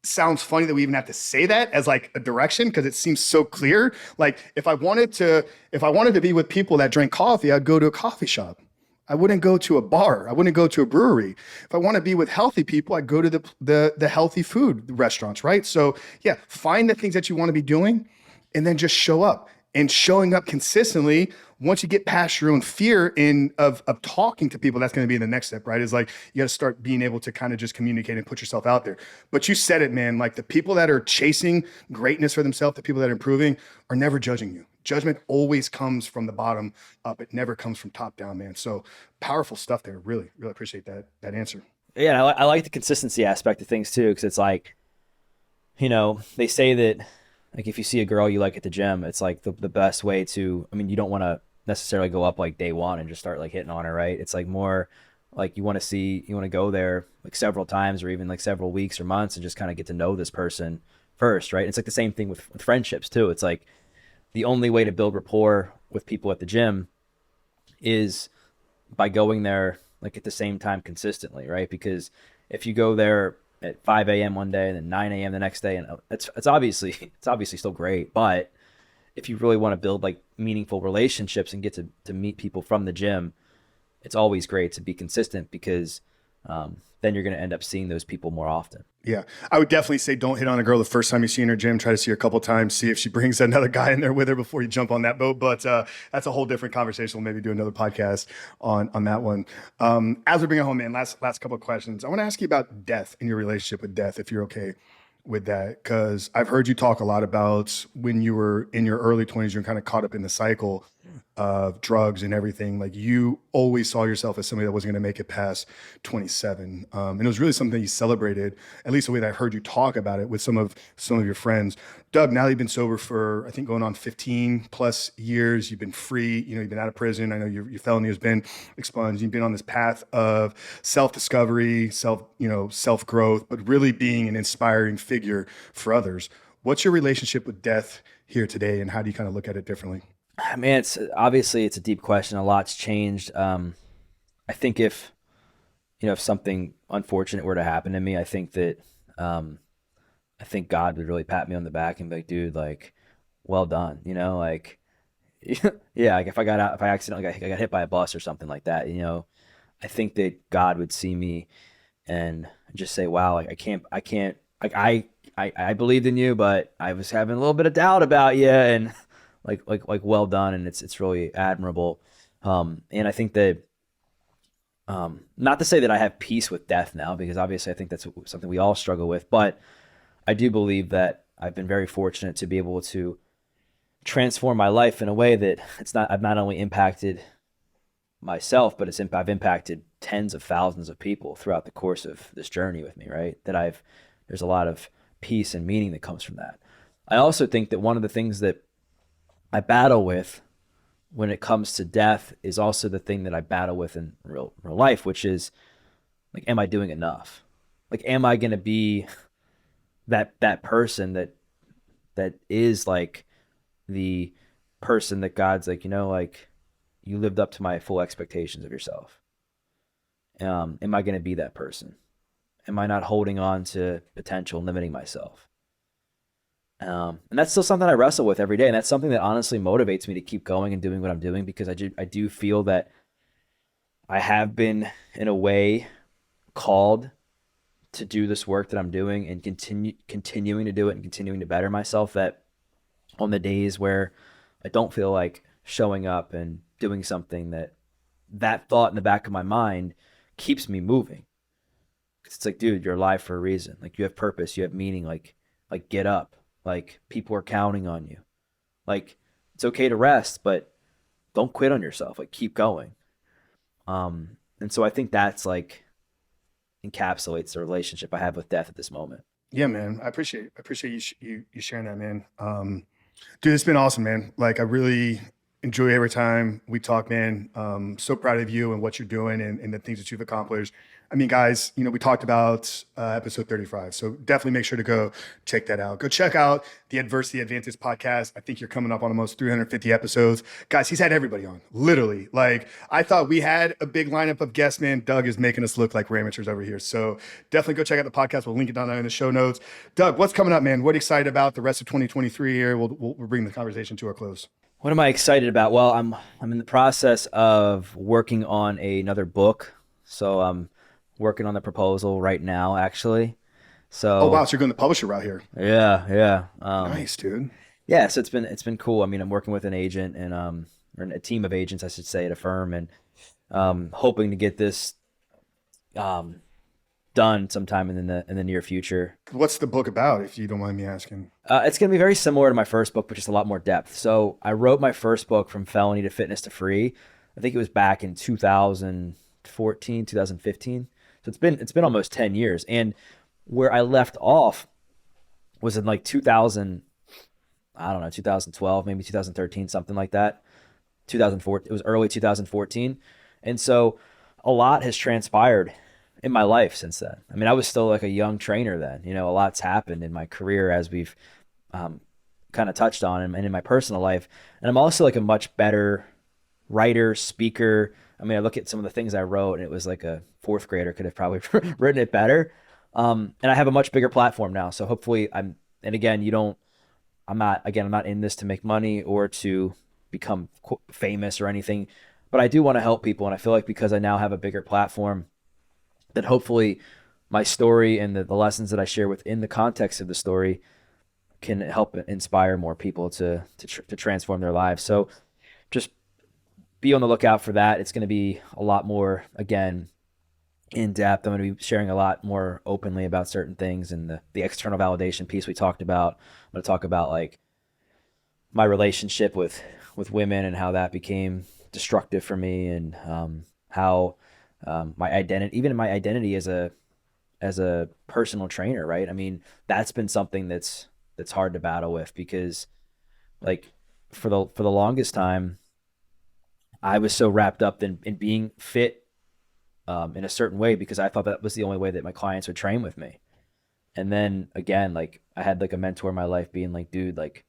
sounds funny that we even have to say that as like a direction because it seems so clear. Like if I wanted to be with people that drink coffee, I'd go to a coffee shop. I wouldn't go to a bar. I wouldn't go to a brewery. If I want to be with healthy people, I'd go to the healthy food restaurants, right? So yeah, find the things that you want to be doing and then just show up. and showing up consistently. Once you get past your own fear of talking to people, that's going to be the next step, right? Is like you got to start being able to kind of just communicate and put yourself out there. But you said it, man. Like the people that are chasing greatness for themselves, the people that are improving, are never judging you. Judgment always comes from the bottom up. It never comes from top down, man. So powerful stuff there. Really, really appreciate that answer. Yeah, and I like the consistency aspect of things too, because it's like, they say that like if you see a girl you like at the gym, it's like the best way to, I mean, you don't want to necessarily go up like day one and just start like hitting on her, right? It's like more like you want to go there like several times or even like several weeks or months and just kind of get to know this person first, right? It's like the same thing with friendships too. It's like the only way to build rapport with people at the gym is by going there like at the same time consistently, right? Because if you go there at 5 a.m. one day and then 9 a.m. the next day, and it's obviously it's obviously still great, but if you really want to build like meaningful relationships and get to meet people from the gym, it's always great to be consistent because then you're going to end up seeing those people more often. Yeah, I would definitely say don't hit on a girl the first time you see her in her gym. Try to see her a couple times, see if she brings another guy in there with her before you jump on that boat. But that's a whole different conversation. We'll maybe do another podcast on that one. As we bring it home, man, last couple of questions. I want to ask you about death and your relationship with death, if you're okay with that, because I've heard you talk a lot about when you were in your early 20s, you're kind of caught up in the cycle of drugs and everything. Like you always saw yourself as somebody that wasn't going to make it past 27. And it was really something you celebrated, at least the way that I heard you talk about it with some of your friends. Doug, now that you've been sober for, I think going on 15 plus years, you've been free, you've been out of prison. I know your felony has been expunged. You've been on this path of self-discovery, self-growth, but really being an inspiring figure for others. What's your relationship with death here today, and how do you kind of look at it differently? Man, it's a deep question. A lot's changed. I think if something unfortunate were to happen to me, I think that I think God would really pat me on the back and be like, dude, like, well done, like, yeah, like if I accidentally got hit by a bus or something like that, I think that God would see me and just say, wow, like I can't, like I believed in you, but I was having a little bit of doubt about you, and like well done, and it's really admirable. And I think that not to say that I have peace with death now, because obviously I think that's something we all struggle with, but I do believe that I've been very fortunate to be able to transform my life in a way that I've not only impacted myself, but I've impacted tens of thousands of people throughout the course of this journey with me, right? There's a lot of peace and meaning that comes from that. I also think that one of the things that I battle with when it comes to death is also the thing that I battle with in real life, which is like, am I doing enough? Like, am I going to be that person that is like the person that God's like, like you lived up to my full expectations of yourself. Am I going to be that person? Am I not holding on to potential and limiting myself? And that's still something I wrestle with every day. And that's something that honestly motivates me to keep going and doing what I'm doing, because I do feel that I have been, in a way, called to do this work that I'm doing and continuing to do it and continuing to better myself, that on the days where I don't feel like showing up and doing something, that thought in the back of my mind keeps me moving. It's like, dude, you're alive for a reason. Like, you have purpose, you have meaning, like get up. Like, people are counting on you. Like, it's okay to rest, but don't quit on yourself. Like, keep going. And so I think that's like encapsulates the relationship I have with death at this moment. Yeah, man. I appreciate you sharing that, man. Dude, it's been awesome, man. Like I really enjoy every time we talk, man. So proud of you and what you're doing and the things that you've accomplished. I mean, guys, we talked about episode 35. So definitely make sure to go check that out. Go check out the Adversity Advantage podcast. I think you're coming up on almost 350 episodes. Guys, he's had everybody on, literally. Like, I thought we had a big lineup of guests, man. Doug is making us look like we're amateurs over here. So definitely go check out the podcast. We'll link it down there in the show notes. Doug, what's coming up, man? What are you excited about the rest of 2023 here? We'll bring the conversation to a close. What am I excited about? Well, I'm in the process of working on another book. So I'm working on the proposal right now, actually. Oh, So wow. So you're going the publisher route here. yeah. Nice, dude. Yeah, so it's been cool. I mean, I'm working with an agent and or a team of agents, I should say, at a firm, and hoping to get this um done sometime in the near future. What's the book about, if you don't mind me asking? It's going to be very similar to my first book, but just a lot more depth. So I wrote my first book, From Felony to Fitness to Free. I think it was back in 2014, 2015. So it's been almost 10 years. And where I left off was in like 2000, I don't know, 2012, maybe 2013, something like that. 2004, it was early 2014. And so a lot has transpired in my life since then. I mean, I was still like a young trainer then. A lot's happened in my career, as we've um, kind of touched on, and in my personal life. And I'm also like a much better writer, speaker. I mean, I look at some of the things I wrote, and it was like a fourth grader could have probably written it better. And I have a much bigger platform now. So hopefully and again, I'm not in this to make money or to become famous or anything, but I do want to help people. And I feel like because I now have a bigger platform, that hopefully my story and the lessons that I share within the context of the story can help inspire more people to transform their lives. So just be on the lookout for that. It's going to be a lot more, again, in depth. I'm going to be sharing a lot more openly about certain things, and the external validation piece we talked about. I'm going to talk about like my relationship with women and how that became destructive for me, and how my identity, even my identity as a personal trainer, right? I mean, that's been something that's hard to battle with, because like for the longest time I was so wrapped up in being fit in a certain way, because I thought that was the only way that my clients would train with me. And then again, like I had like a mentor in my life being like, dude, like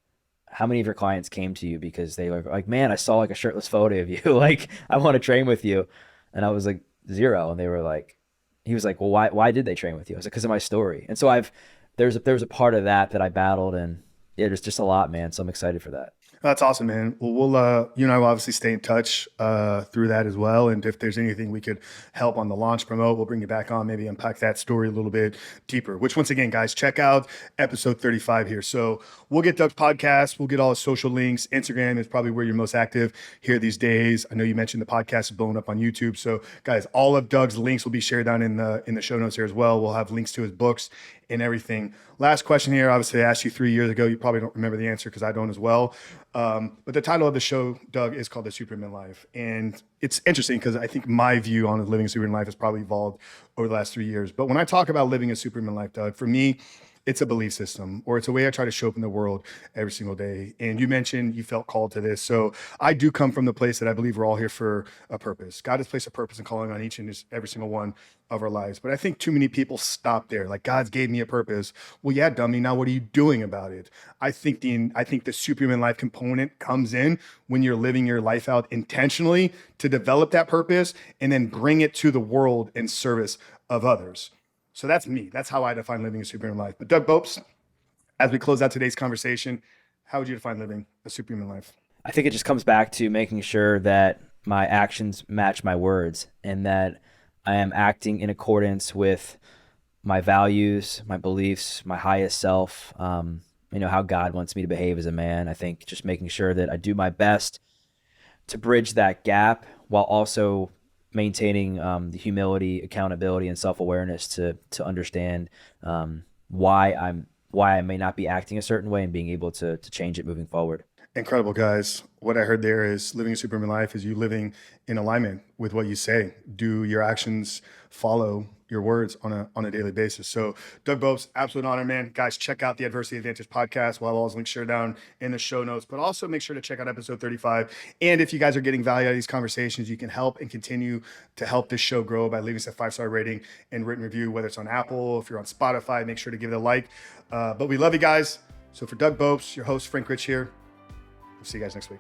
how many of your clients came to you because they were like, man, I saw like a shirtless photo of you. Like, I want to train with you. And I was like, zero. And they were like, he was like, well, why did they train with you? I was like, because of my story. And so there's a part of that I battled, and yeah, there's just a lot, man. So I'm excited for that. That's awesome, man. Well, you and I will obviously stay in touch through that as well. And if there's anything we could help on the launch promote, we'll bring you back on, maybe unpack that story a little bit deeper, which once again, guys, check out episode 35 here. So we'll get Doug's podcast. We'll get all his social links. Instagram is probably where you're most active here these days. I know you mentioned the podcast is blowing up on YouTube. So guys, all of Doug's links will be shared down in the show notes here as well. We'll have links to his books and everything. Last question here. Obviously, I asked you 3 years ago. You probably don't remember the answer because I don't as well. But the title of the show, Doug, is called The Superhuman Life. And it's interesting because I think my view on living a superhuman life has probably evolved over the last 3 years. But when I talk about living a superhuman life, Doug, for me, it's a belief system, or it's a way I try to show up in the world every single day. And you mentioned you felt called to this. So I do come from the place that I believe we're all here for a purpose. God has placed a purpose and calling on each and every single one of our lives. But I think too many people stop there. Like, God's gave me a purpose. Well, yeah, dummy. Now what are you doing about it? I think the superhuman life component comes in when you're living your life out intentionally to develop that purpose and then bring it to the world in service of others. So that's me. That's how I define living a superhuman life. But Doug Bopst, as we close out today's conversation, how would you define living a superhuman life? I think it just comes back to making sure that my actions match my words, and that I am acting in accordance with my values, my beliefs, my highest self, how God wants me to behave as a man. I think just making sure that I do my best to bridge that gap while also maintaining the humility, accountability, and self awareness to understand why I may not be acting a certain way, and being able to change it moving forward. Incredible, guys. What I heard there is living a superhuman life is you living in alignment with what you say. Do your actions follow your words on a daily basis? So, Doug Bopst, absolute honor, man. Guys, check out the Adversity Advantage podcast. We'll have all those links shared down in the show notes, but also make sure to check out episode 35. And if you guys are getting value out of these conversations, you can help and continue to help this show grow by leaving us a 5-star rating and written review, whether it's on Apple, if you're on Spotify, make sure to give it a like. But we love you guys. So for Doug Bopst, your host, Frank Rich here. We'll see you guys next week.